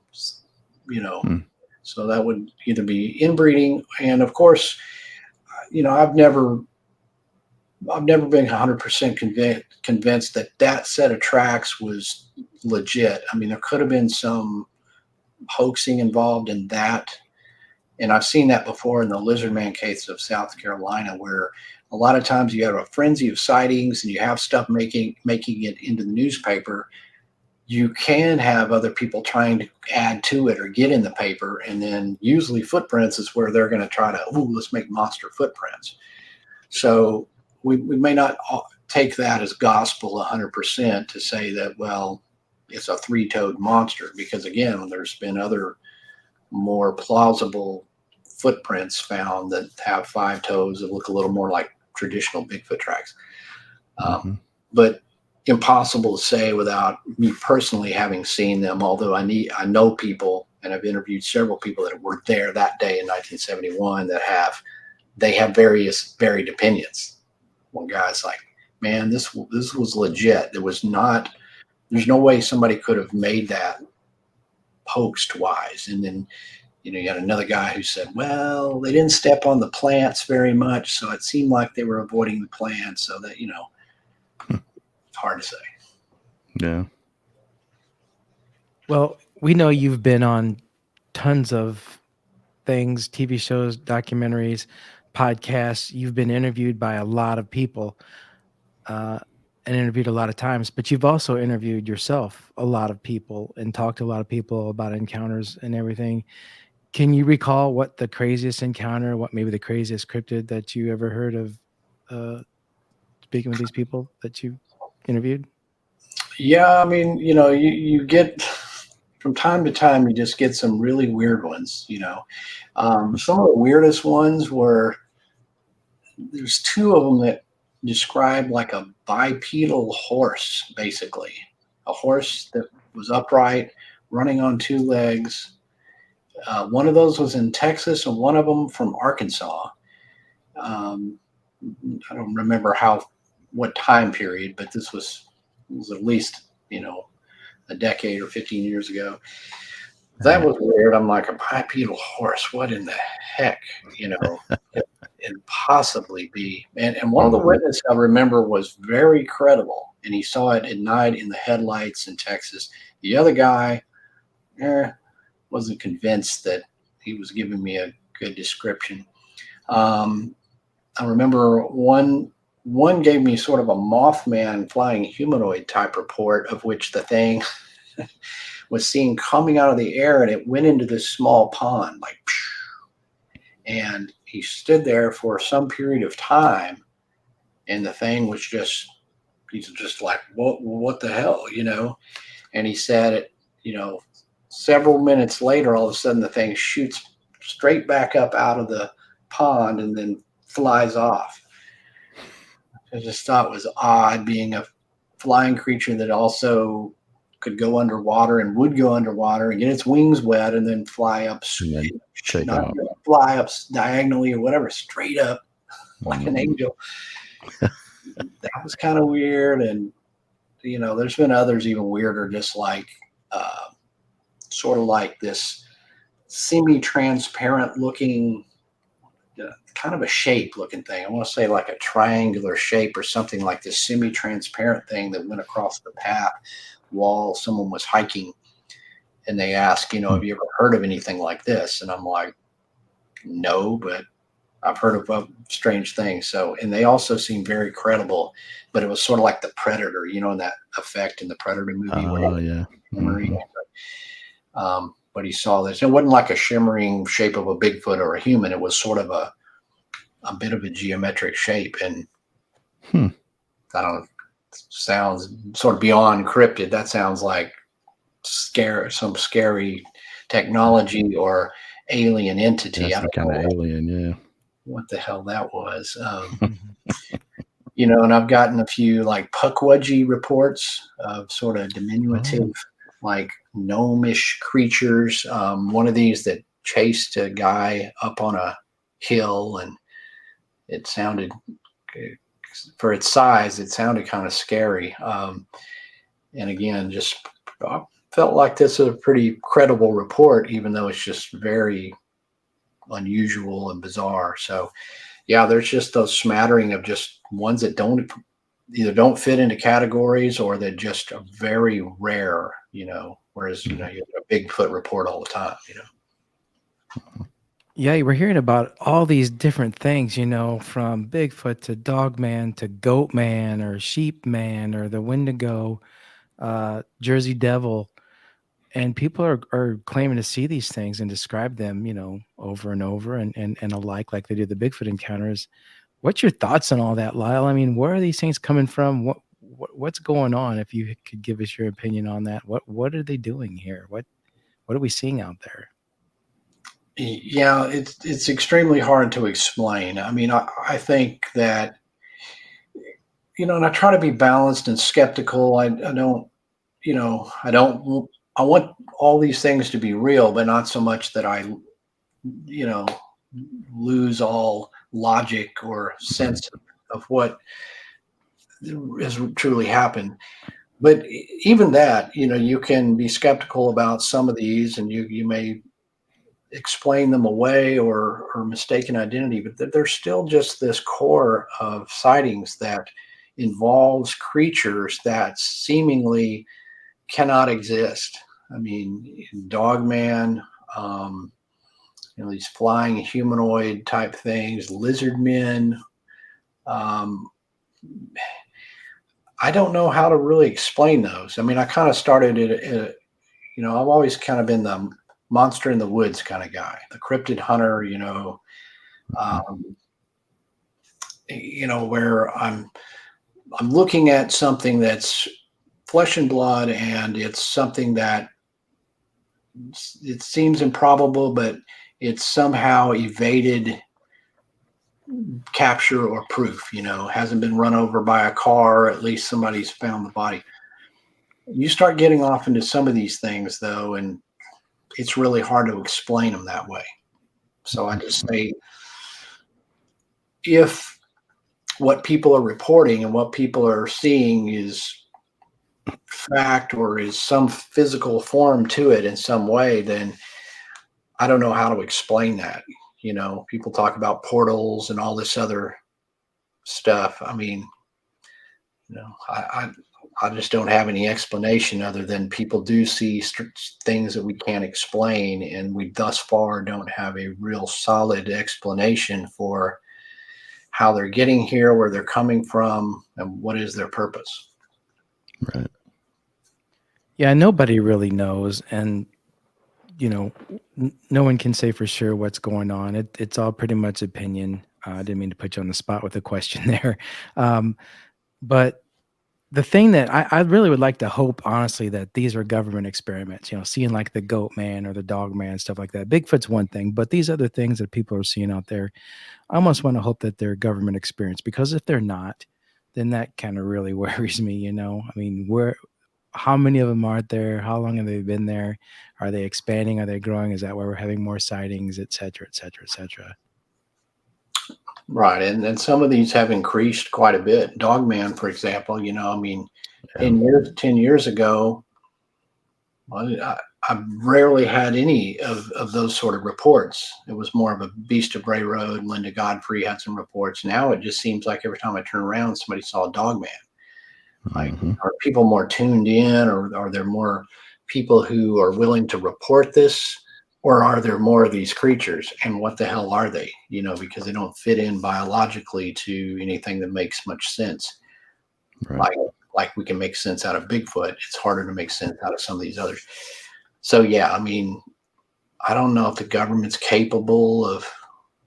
So that would either be inbreeding, and of course, I've never been 100% convinced that that set of tracks was legit. I mean, there could have been some hoaxing involved in that. And I've seen that before in the lizard man case of South Carolina, where a lot of times you have a frenzy of sightings and you have stuff making it into the newspaper. You can have other people trying to add to it or get in the paper. And then usually footprints is where they're going to try to, let's make monster footprints. So we may not take that as gospel 100% to say that, well, it's a three-toed monster, because again, there's been other more plausible footprints found that have 5 toes that look a little more like traditional Bigfoot tracks. But impossible to say without me personally having seen them, although I know people, and I've interviewed several people that were there that day in 1971 that have varied opinions. One guy's like, man, this was legit. There's no way somebody could have made that hoaxed wise. And then, you had another guy who said, well, they didn't step on the plants very much, so it seemed like they were avoiding the plants. So that, it's hard to say. Yeah. Well, we know you've been on tons of things, TV shows, documentaries, podcasts. You've been interviewed by a lot of people and interviewed a lot of times, but you've also interviewed yourself a lot of people and talked to a lot of people about encounters and everything. Can you recall what the craziest encounter, what maybe the craziest cryptid that you ever heard of speaking with these people that you interviewed? Yeah, I mean, you get from time to time, you just get some really weird ones. Some of the weirdest ones were, there's 2 of them that describe like a bipedal horse, basically a horse that was upright, running on 2 legs. One of those was in Texas, and one of them from Arkansas. I don't remember what time period, but this was at least a decade or 15 years ago. That was weird. I'm like, a bipedal horse, what in the heck, and possibly be. And one of the witnesses I remember was very credible, and he saw it at night in the headlights in Texas. The other guy wasn't convinced that he was giving me a good description. I remember one gave me sort of a Mothman flying humanoid type report, of which the thing was seen coming out of the air, and it went into this small pond, like, and he stood there for some period of time, and the thing was he's just like, what the hell, and he said it, several minutes later, all of a sudden the thing shoots straight back up out of the pond and then flies off. I just thought it was odd, being a flying creature that also could go underwater and would go underwater and get its wings wet and then fly up, fly up diagonally or whatever, straight up like an angel. That was kind of weird. And, there's been others even weirder, just like sort of like this semi-transparent looking, kind of a shape looking thing. I want to say like a triangular shape or something, like this semi-transparent thing that went across the path while someone was hiking. And they asked, have you ever heard of anything like this? And I'm like, no, but I've heard of strange things. So, and they also seem very credible, but it was sort of like the Predator, in that effect in the Predator movie. Oh, yeah. But he saw this. It wasn't like a shimmering shape of a Bigfoot or a human. It was sort of a bit of a geometric shape. And I don't know, sounds sort of beyond cryptid. That sounds like some scary technology or alien entity. Yeah, some kind of alien, yeah. What the hell that was. And I've gotten a few like Pukwudgie reports of sort of diminutive, like gnomish creatures. One of these that chased a guy up on a hill, and it sounded, for its size, it sounded kind of scary. And again, just felt like this is a pretty credible report, even though it's just very unusual and bizarre. So yeah, there's just those smattering of just ones that don't fit into categories, or that just are very rare, whereas, you have a Bigfoot report all the time. Yeah, we're hearing about all these different things, from Bigfoot to Dogman to Goat Man or Sheep Man or the Wendigo, Jersey Devil. And people are claiming to see these things and describe them, over and over and alike, like they do the Bigfoot encounters. What's your thoughts on all that, Lyle? I mean, where are these things coming from? What's going on? If you could give us your opinion on that, what are they doing here? What are we seeing out there? Yeah, it's extremely hard to explain. I mean, I think that, and I try to be balanced and skeptical. I don't, I don't, I want all these things to be real, but not so much that I, you know, lose all logic or sense of what has truly happened. But even that, you can be skeptical about some of these, and you may explain them away or mistaken identity, but there's still just this core of sightings that involves creatures that seemingly cannot exist. I mean, Dogman, these flying humanoid type things, lizard men. Um, I don't know how to really explain those. I mean, I kind of started it. I've always kind of been the monster in the woods kind of guy, the cryptid hunter. Um, where I'm looking at something that's flesh and blood, and it's something that it seems improbable, but it's somehow evaded capture or proof. Hasn't been run over by a car, or at least somebody's found the body. You start getting off into some of these things, though, and it's really hard to explain them that way. So I just say, if what people are reporting and what people are seeing is fact, or is some physical form to it in some way, then I don't know how to explain that. People talk about portals and all this other stuff. I mean, I just don't have any explanation other than people do see things that we can't explain, and we thus far don't have a real solid explanation for how they're getting here, where they're coming from, and what is their purpose. Right. Yeah, nobody really knows, and no one can say for sure what's going on. It's all pretty much opinion. I didn't mean to put you on the spot with a question there, but the thing that I really would like to hope, honestly, that these are government experiments. Seeing like the Goat Man or the Dog Man, stuff like that. Bigfoot's one thing, but these other things that people are seeing out there, I almost want to hope that they're government experience, because if they're not, then that kind of really worries me. I mean, how many of them are there? How long have they been there? Are they expanding? Are they growing? Is that why we're having more sightings, et cetera, et cetera, et cetera? Right. And some of these have increased quite a bit. Dogman, for example, I mean, Yeah. 10 years ago, I rarely had any of those sort of reports. It was more of a Beast of Bray Road. Linda Godfrey had some reports. Now it just seems like every time I turn around, somebody saw a Dogman. Like, are people more tuned in, or are there more people who are willing to report this, or are there more of these creatures? And what the hell are they? Because they don't fit in biologically to anything that makes much sense. Right. Like we can make sense out of Bigfoot. It's harder to make sense out of some of these others. So yeah, I mean, I don't know if the government's capable of.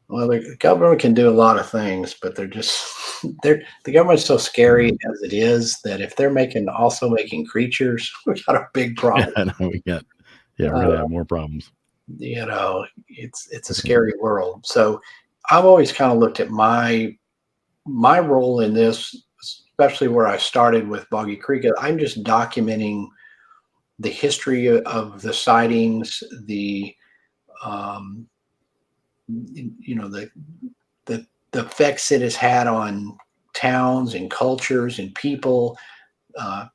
Well, the government can do a lot of things, but the government's so scary as it is, that if they're also making creatures, we got a big problem. Yeah, I know we're gonna have more problems. It's a scary world. So I've always kind of looked at my role in this, especially where I started with Boggy Creek. I'm just documenting the history of the sightings, the the effects it has had on towns and cultures and people,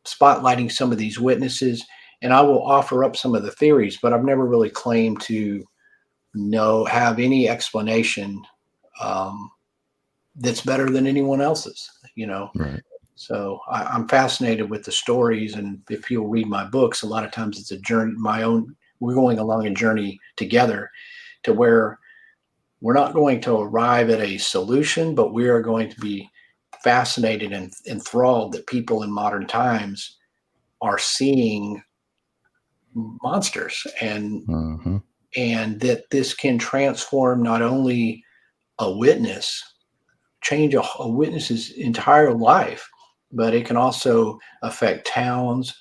spotlighting some of these witnesses. and I will offer up some of the theories, but I've never really claimed to have any explanation that's better than anyone else's, Right. So I'm fascinated with the stories, and if you'll read my books, a lot of times it's a journey, we're going along a journey together to where we're not going to arrive at a solution, but we are going to be fascinated and enthralled that people in modern times are seeing monsters, and that this can transform not only a witness, change a witness's entire life, but it can also affect towns,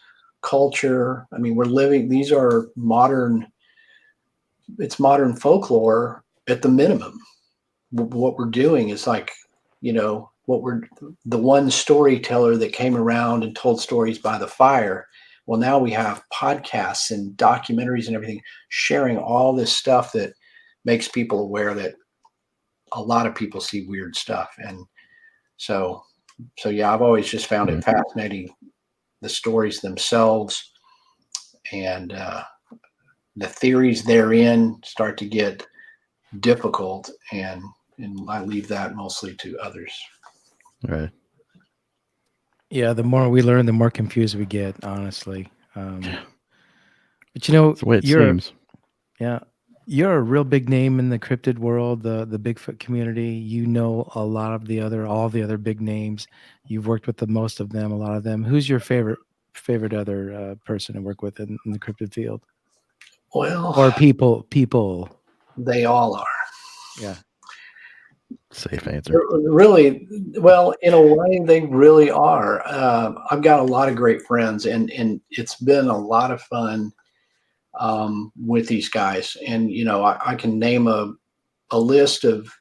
culture. I mean, these are it's modern folklore at the minimum. What we're doing is like, the one storyteller that came around and told stories by the fire. Well, now we have podcasts and documentaries and everything sharing all this stuff that makes people aware that a lot of people see weird stuff. And so yeah, I've always just found it fascinating, the stories themselves, and the theories therein start to get difficult, and I leave that mostly to others. Right. Yeah, the more we learn, the more confused we get, honestly. But That's the way it seems. Yeah, you're a real big name in the cryptid world, the Bigfoot community. You know all the other big names. You've worked with most of them, a lot of them. Who's your favorite other person to work with in the cryptid field? Well, or people. They all are. Yeah. Safe answer. Really, well, in a way, they really are. I've got a lot of great friends, and it's been a lot of fun with these guys. And I can name a list of.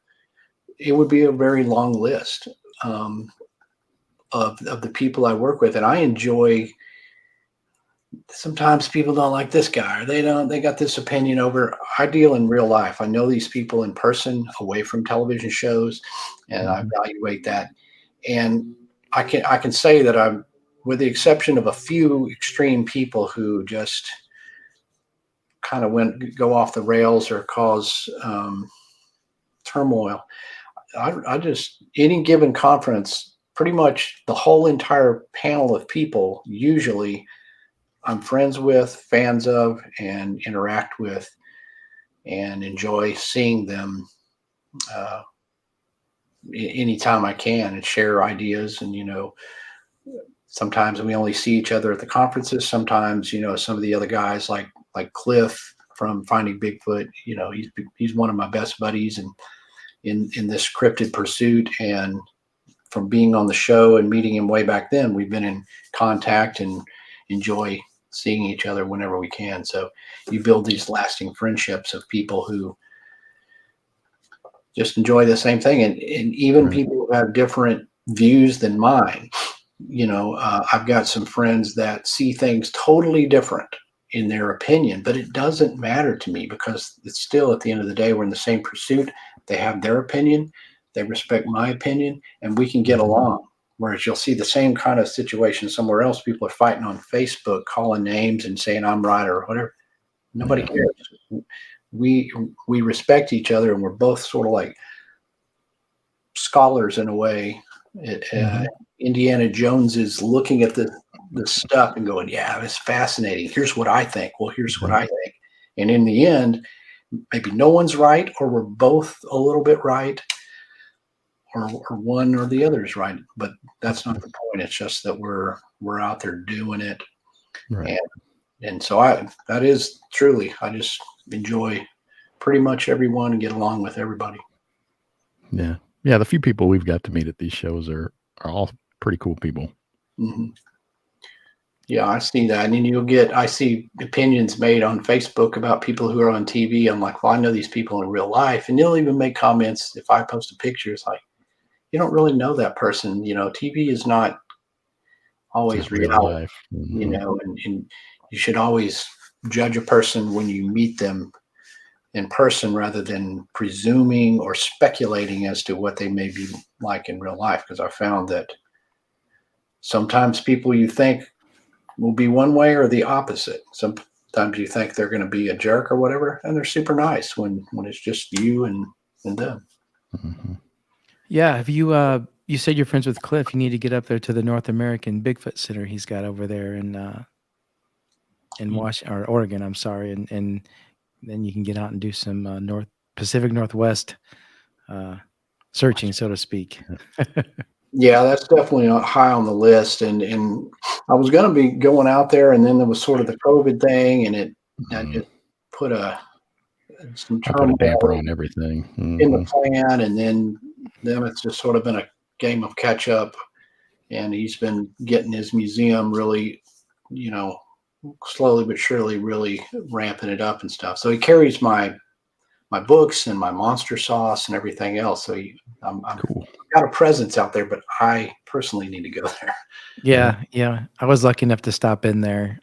It would be a very long list of the people I work with, and I enjoy. Sometimes people don't like this guy, or they got this opinion over. I deal in real life. I know these people in person, away from television shows, and I evaluate that. And I can say that I'm, with the exception of a few extreme people who just kind of go off the rails or cause turmoil. I just, any given conference, pretty much the whole entire panel of people usually I'm friends with, fans of, and interact with, and enjoy seeing them anytime I can, and share ideas. And sometimes we only see each other at the conferences. Sometimes some of the other guys like Cliff from Finding Bigfoot. He's one of my best buddies, and in this cryptid pursuit, and from being on the show and meeting him way back then, we've been in contact and enjoy seeing each other whenever we can. So you build these lasting friendships of people who just enjoy the same thing, and even people who have different views than mine. I've got some friends that see things totally different in their opinion, but it doesn't matter to me, because it's still, at the end of the day, we're in the same pursuit. They have their opinion, they respect my opinion, and we can get along. Whereas you'll see the same kind of situation somewhere else. People are fighting on Facebook, calling names and saying I'm right or whatever. Nobody cares. We respect each other, and we're both sort of like scholars in a way. Indiana Jones is looking at the stuff and going, yeah, it's fascinating. Here's what I think. Well, here's what I think. And in the end, maybe no one's right, or we're both a little bit right, or one or the other is right. But that's not the point. It's just that we're out there doing it. Right. And so that is truly, I just enjoy pretty much everyone and get along with everybody. Yeah. Yeah. The few people we've got to meet at these shows are all pretty cool people. Mm-hmm. Yeah, I see that. And then I see opinions made on Facebook about people who are on TV. I'm like, well, I know these people in real life. And they'll even make comments if I post a picture. It's like, you don't really know that person. TV is not always real reality, life. and you should always judge a person when you meet them in person, rather than presuming or speculating as to what they may be like in real life. Because I found that sometimes people you think will be one way or the opposite. Sometimes you think they're going to be a jerk or whatever, and they're super nice when it's just you and them. Mm-hmm. Yeah. Have you? You said you're friends with Cliff. You need to get up there to the North American Bigfoot Center he's got over there in Washington or Oregon. I'm sorry, and then you can get out and do some Pacific Northwest searching, so to speak. Yeah, that's definitely high on the list. And I was going to be going out there, and then there was sort of the COVID thing, and that just put some I put a damper turmoil on everything. in the plan. And then it's just sort of been a game of catch up. And he's been getting his museum really, slowly but surely, really ramping it up and stuff. So he carries my books and my monster sauce and everything else. So I'm Cool. got a presence out there, but I personally need to go there. Yeah. I was lucky enough to stop in there.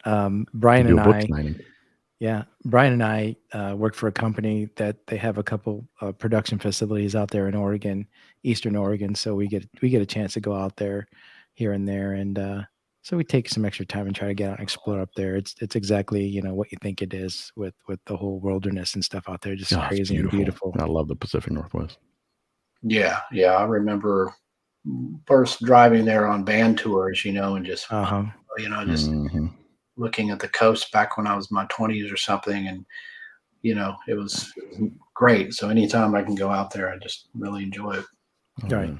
Brian Do and a book I, signing. Brian and I work for a company that they have a couple production facilities out there in Oregon, Eastern Oregon. So we get a chance to go out there here and there, and so we take some extra time and try to get out and explore up there. It's exactly what you think it is with the whole wilderness and stuff out there, just crazy and beautiful. I love the Pacific Northwest. Yeah. I remember first driving there on band tours, and just just looking at the coast back when I was in my 20s or something, and it was great. So anytime I can go out there, I just really enjoy it. Right.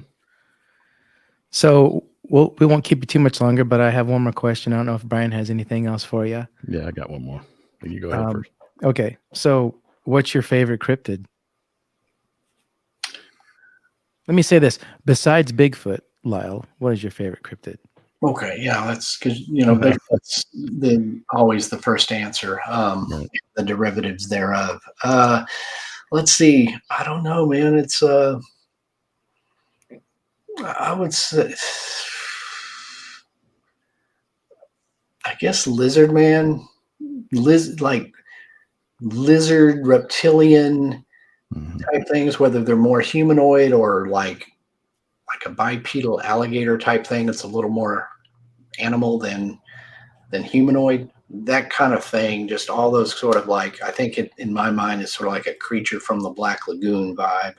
So we won't keep you too much longer, but I have one more question. I don't know if Brian has anything else for you. Yeah, I got one more. You go ahead first. Okay. So what's your favorite cryptid? Let me say this. Besides Bigfoot, Lyle, what is your favorite cryptid? Okay. Yeah, that's because, Bigfoot's always the first answer, the derivatives thereof. Let's see. I don't know, man. It's, I would say, I guess lizard man, lizard reptilian type things, whether they're more humanoid or like a bipedal alligator type thing. It's a little more animal than humanoid. That kind of thing. Just all those sort of I think it in my mind is sort of like a creature from the Black Lagoon vibe.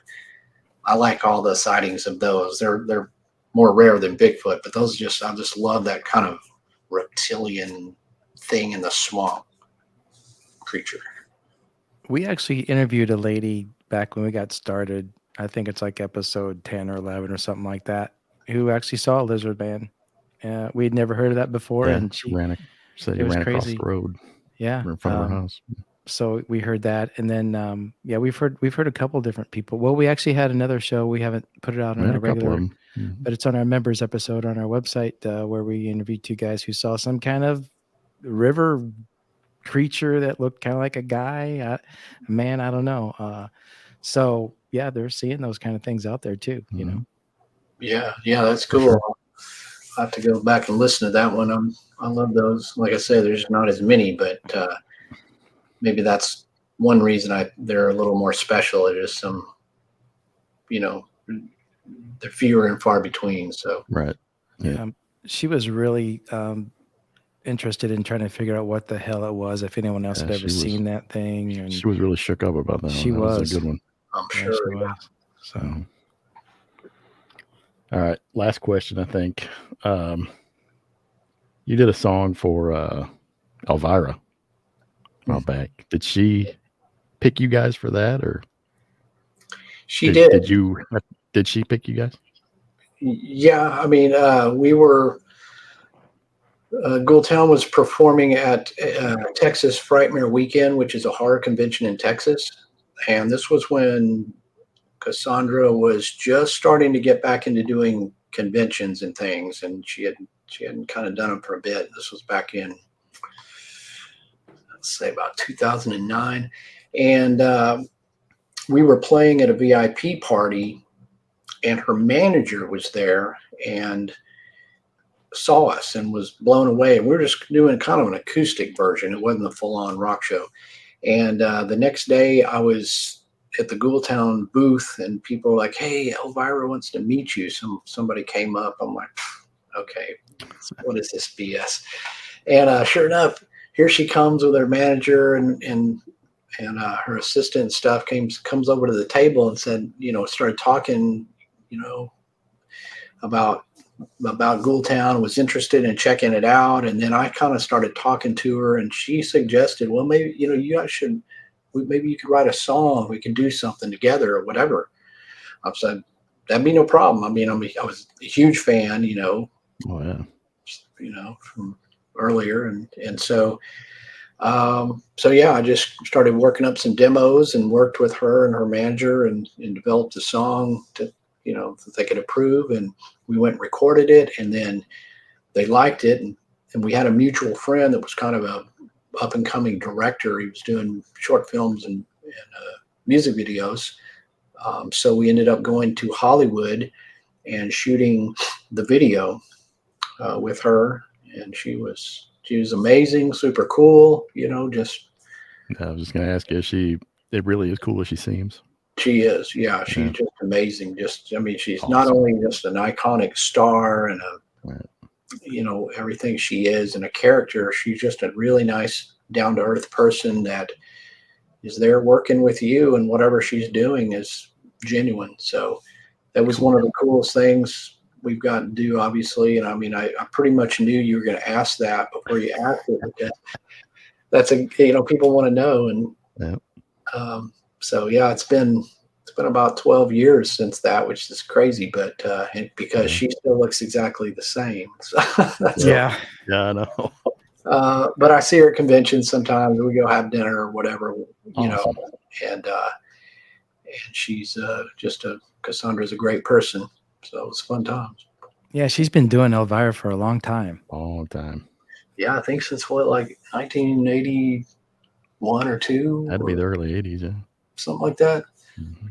I like all the sightings of those. They're more rare than Bigfoot, but I just love that kind of reptilian thing in the swamp creature. We actually interviewed a lady back when we got started. I think it's like episode 10 or 11 or something like that, who actually saw a lizard man. We'd never heard of that before, and she ran crazy. across the road. Yeah, in front of her house. So we heard that, and then we've heard a couple different people. Well, we actually had another show. We haven't put it out on our regular, but it's on our members episode on our website where we interviewed two guys who saw some kind of river creature that looked kind of like a guy, man. I don't know. So yeah, they're seeing those kind of things out there too. Yeah, that's cool. Sure. I'll have to go back and listen to that one. I love those. Like I said, there's not as many, but maybe that's one reason they're a little more special. It is some, they're fewer and far between. So right. Yeah. She was really interested in trying to figure out what the hell it was, if anyone else had ever seen that thing. And she was really shook up about that. She one. was. That was a good one. I'm sure. She was. So. All right. Last question, I think. You did a song for Elvira a while back. Did she pick you guys for that, or she did? Did she pick you guys? Yeah, I mean, we were. Ghoultown was performing at Texas Frightmare Weekend, which is a horror convention in Texas, and this was when Cassandra was just starting to get back into doing conventions and things, and she hadn't kind of done them for a bit. This was back in, let's say, about 2009, and we were playing at a VIP party, and her manager was there and saw us and was blown away. We were just doing kind of an acoustic version. It wasn't a full-on rock show. And the next day I was at the Ghoultown booth, and people were like, "Hey, Elvira wants to meet you." Somebody came up. I'm like, okay, what is this BS? And sure enough, here she comes with her manager and her assistant and stuff comes over to the table and said, started talking, about Ghoultown, was interested in checking it out. And then I kind of started talking to her, and she suggested, well, maybe, you guys should, maybe you could write a song. We can do something together or whatever. I said, that'd be no problem. I mean, I was a huge fan, Oh yeah. From earlier. And so, yeah, I just started working up some demos and worked with her and her manager and developed a song that they could approve. And we went and recorded it, and then they liked it. And we had a mutual friend that was kind of a up and coming director. He was doing short films and music videos. So we ended up going to Hollywood and shooting the video with her. And she was amazing, super cool, just. I was just going to ask you, it really is cool as she seems. She is. Yeah. She's just amazing. She's awesome. Not only just an iconic star and everything she is and a character, she's just a really nice, down to earth person that is there working with you, and whatever she's doing is genuine. So that was one of the coolest things we've got to do, obviously. And I pretty much knew you were going to ask that before you asked it, because that's people want to know. And so yeah, it's been about 12 years since that, which is crazy, but because she still looks exactly the same. So yeah, I know. But I see her at conventions sometimes. We go have dinner or whatever, Awesome. And she's Cassandra's a great person. So it's fun times. Yeah, she's been doing Elvira for a long time. Long time. Yeah, I think since 1981 or 2. Had to be the early 80s, yeah. Something like that. Mm-hmm.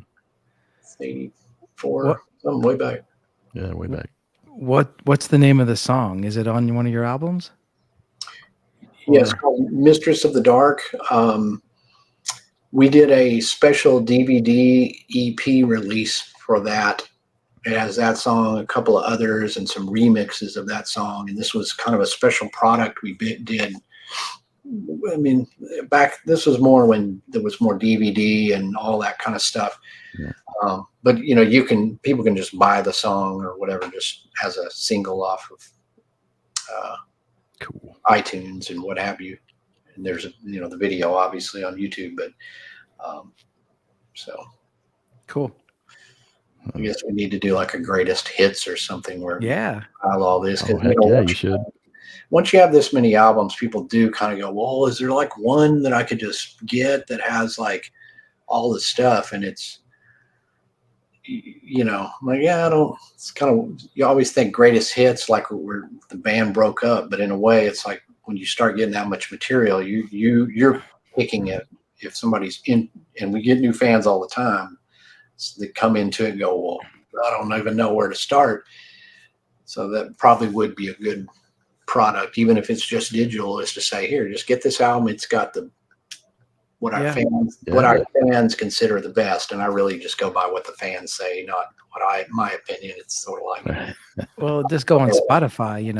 84, something way back. Yeah, way back. What's the name of the song? Is it on one of your albums? Yes, called Mistress of the Dark. We did a special DVD EP release for that. It has that song, a couple of others, and some remixes of that song. And this was kind of a special product we did. This was more when there was more DVD and all that kind of stuff. Yeah. But people can just buy the song or whatever, just as a single off of cool. iTunes and what have you. And there's the video obviously on YouTube, but so cool. I guess we need to do like a greatest hits or something where we file all this. You should. Once you have this many albums, people do kind of go, well, is there like one that I could just get that has like all the stuff? And it's, like, I don't, it's kind of, you always think greatest hits, like where the band broke up, but in a way it's like when you start getting that much material, you're picking it. If somebody's in, and we get new fans all the time, so they come into it and go, well, I don't even know where to start. So that probably would be a good product, even if it's just digital, is to say, here, just get this album. It's got what our fans consider the best, and I really just go by what the fans say, not my opinion. It's sort of like, well, just go on Spotify. You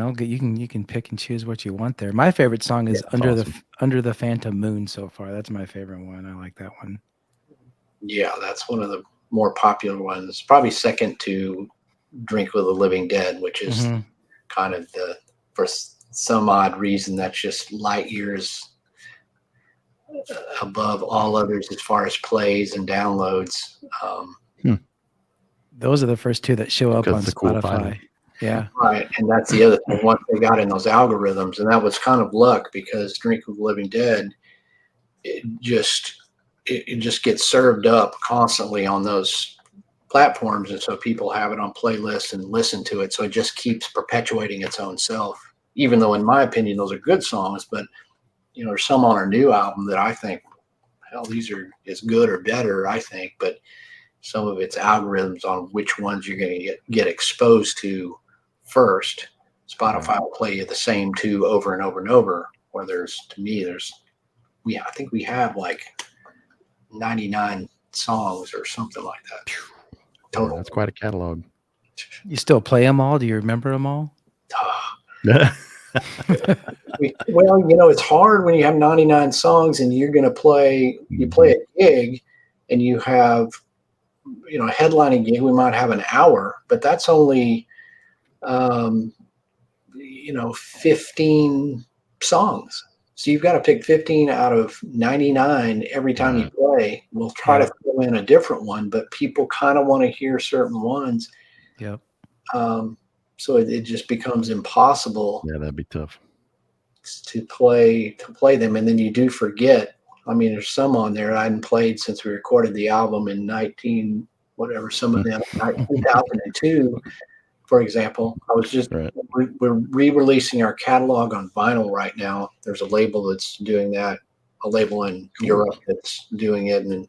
can pick and choose what you want there. My favorite song is Under the Phantom Moon so far. That's my favorite one. I like that one. Yeah, that's one of the more popular ones. Probably second to Drink with the Living Dead, which is kind of for some odd reason, that's just light years above all others as far as plays and downloads. Those are the first two that show up on Spotify. Yeah. Right. And that's the other thing, once they got in those algorithms, and that was kind of luck, because Drink with the Living Dead, it just gets served up constantly on those platforms. And so people have it on playlists and listen to it. So it just keeps perpetuating its own self, even though in my opinion, those are good songs, but there's some on our new album that I think, hell, these are as good or better, I think, but some of its algorithms on which ones you're going to get exposed to first, Spotify will play you the same two over and over and over. Or I think we have like 99 songs or something like that. Total. That's quite a catalog. You still play them all? Do you remember them all? Well, it's hard when you have 99 songs and you're going to play. You play a gig, and you have, a headlining gig. We might have an hour, but that's only, 15 songs. So you've got to pick 15 out of 99 every time you play. We'll try to throw in a different one, but people kind of want to hear certain ones. Yep. So it just becomes impossible. Yeah, that'd be tough to play them, and then you do forget. I mean, there's some on there I hadn't played since we recorded the album in 19 whatever. Some of them 2002, for example. I was just we're re-releasing our catalog on vinyl right now. There's a label that's doing that, a label in Europe that's doing it, and then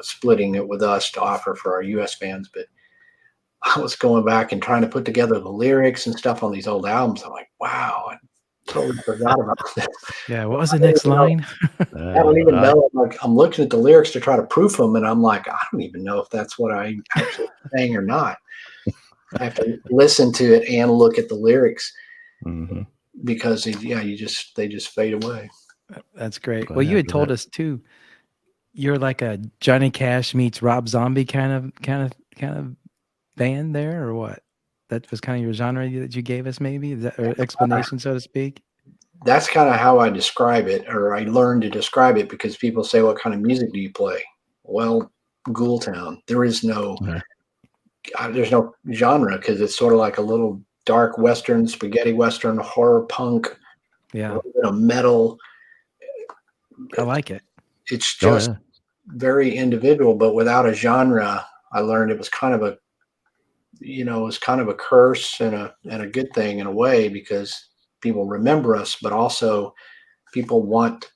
splitting it with us to offer for our U.S. fans. But I was going back and trying to put together the lyrics and stuff on these old albums. I'm like, wow, I totally forgot about this. Yeah, what was the next line? I don't even know. I'm looking at the lyrics to try to proof them, and I'm like, I don't even know if that's what I actually sang or not. I have to listen to it and look at the lyrics because they just fade away. That's great. Well, you had told us too, you're like a Johnny Cash meets Rob Zombie kind of band there, or what? That was kind of your genre that you gave us, maybe, or explanation, so to speak. That's kind of how I describe it, or I learned to describe it, because people say, "What kind of music do you play?" Well, Ghoul Town. There's no genre, because it's sort of like a little dark Western, spaghetti Western, horror punk, metal. I like it. It's just very individual, but without a genre. I learned it was kind of a curse and a good thing in a way, because people remember us, but also people want,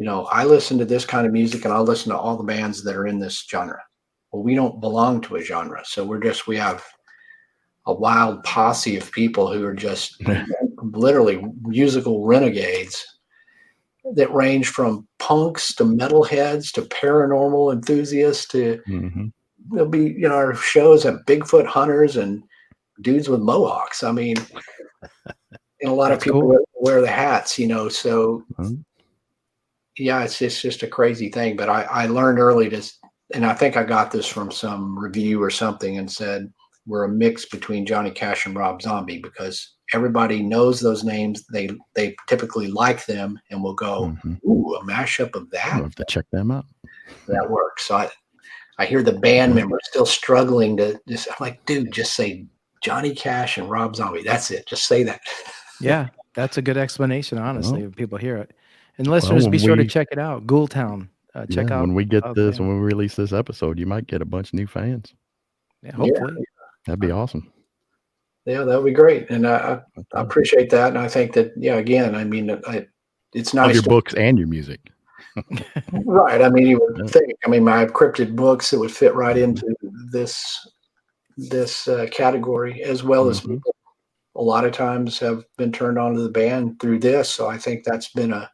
I listen to this kind of music and I'll listen to all the bands that are in this genre. Well, we don't belong to a genre. So we have a wild posse of people who are just literally musical renegades that range from punks to metalheads to paranormal enthusiasts to, there'll be, our shows have Bigfoot hunters and dudes with mohawks. I mean, and a lot of people wear the hats, so it's just a crazy thing. But I learned early and I think I got this from some review or something, and said we're a mix between Johnny Cash and Rob Zombie, because everybody knows those names. They typically like them and will go, ooh, a mashup of that. I'll have to check them out. That works. So I hear the band members still struggling to just, I'm like, dude, just say Johnny Cash and Rob Zombie. That's it. Just say that. Yeah, that's a good explanation, honestly, if people hear it. And listeners, be sure to check it out. Ghoul Town. Check out when we get this, when we release this episode, you might get a bunch of new fans. Yeah, hopefully. That'd be awesome. Yeah, that would be great. And I appreciate that. And I think that, again, I mean, it's nice. Of your books and your music. Right. I mean, you would think, my Cryptid books, it would fit right into this category, as well as people a lot of times have been turned on to the band through this. So I think that's been a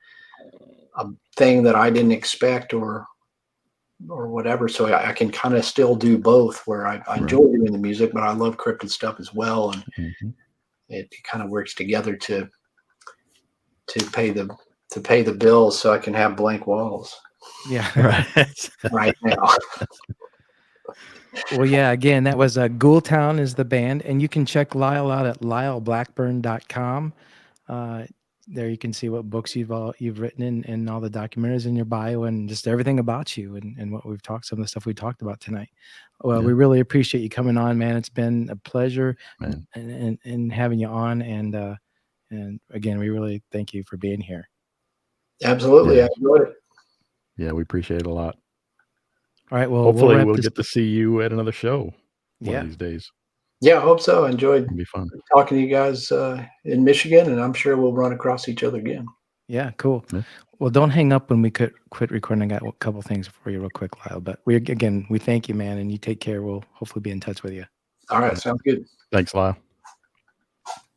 thing that I didn't expect or whatever. So I can kind of still do both, where I enjoy doing the music, but I love Cryptid stuff as well. And it kind of works together to pay the bills, so I can have blank walls. Yeah. Right now. Well, yeah, again, that was Ghoul Town is the band, and you can check Lyle out at lyleblackburn.com. There you can see what books you've written and all the documentaries in your bio, and just everything about you and what we've talked, some of the stuff we talked about tonight. Well, we really appreciate you coming on, man. It's been a pleasure and having you on, and again, we really thank you for being here. Absolutely. I enjoyed it. Yeah, we appreciate it a lot. All right. Well, hopefully we'll get to see you at another show one of these days. Yeah, I hope so. I enjoyed It'll be fun talking to you guys in Michigan, and I'm sure we'll run across each other again. Yeah, cool. Yeah. Well, don't hang up when we quit recording. I got a couple things for you real quick, Lyle. But we thank you, man, and you take care. We'll hopefully be in touch with you. All right. Sounds good. Thanks, Lyle.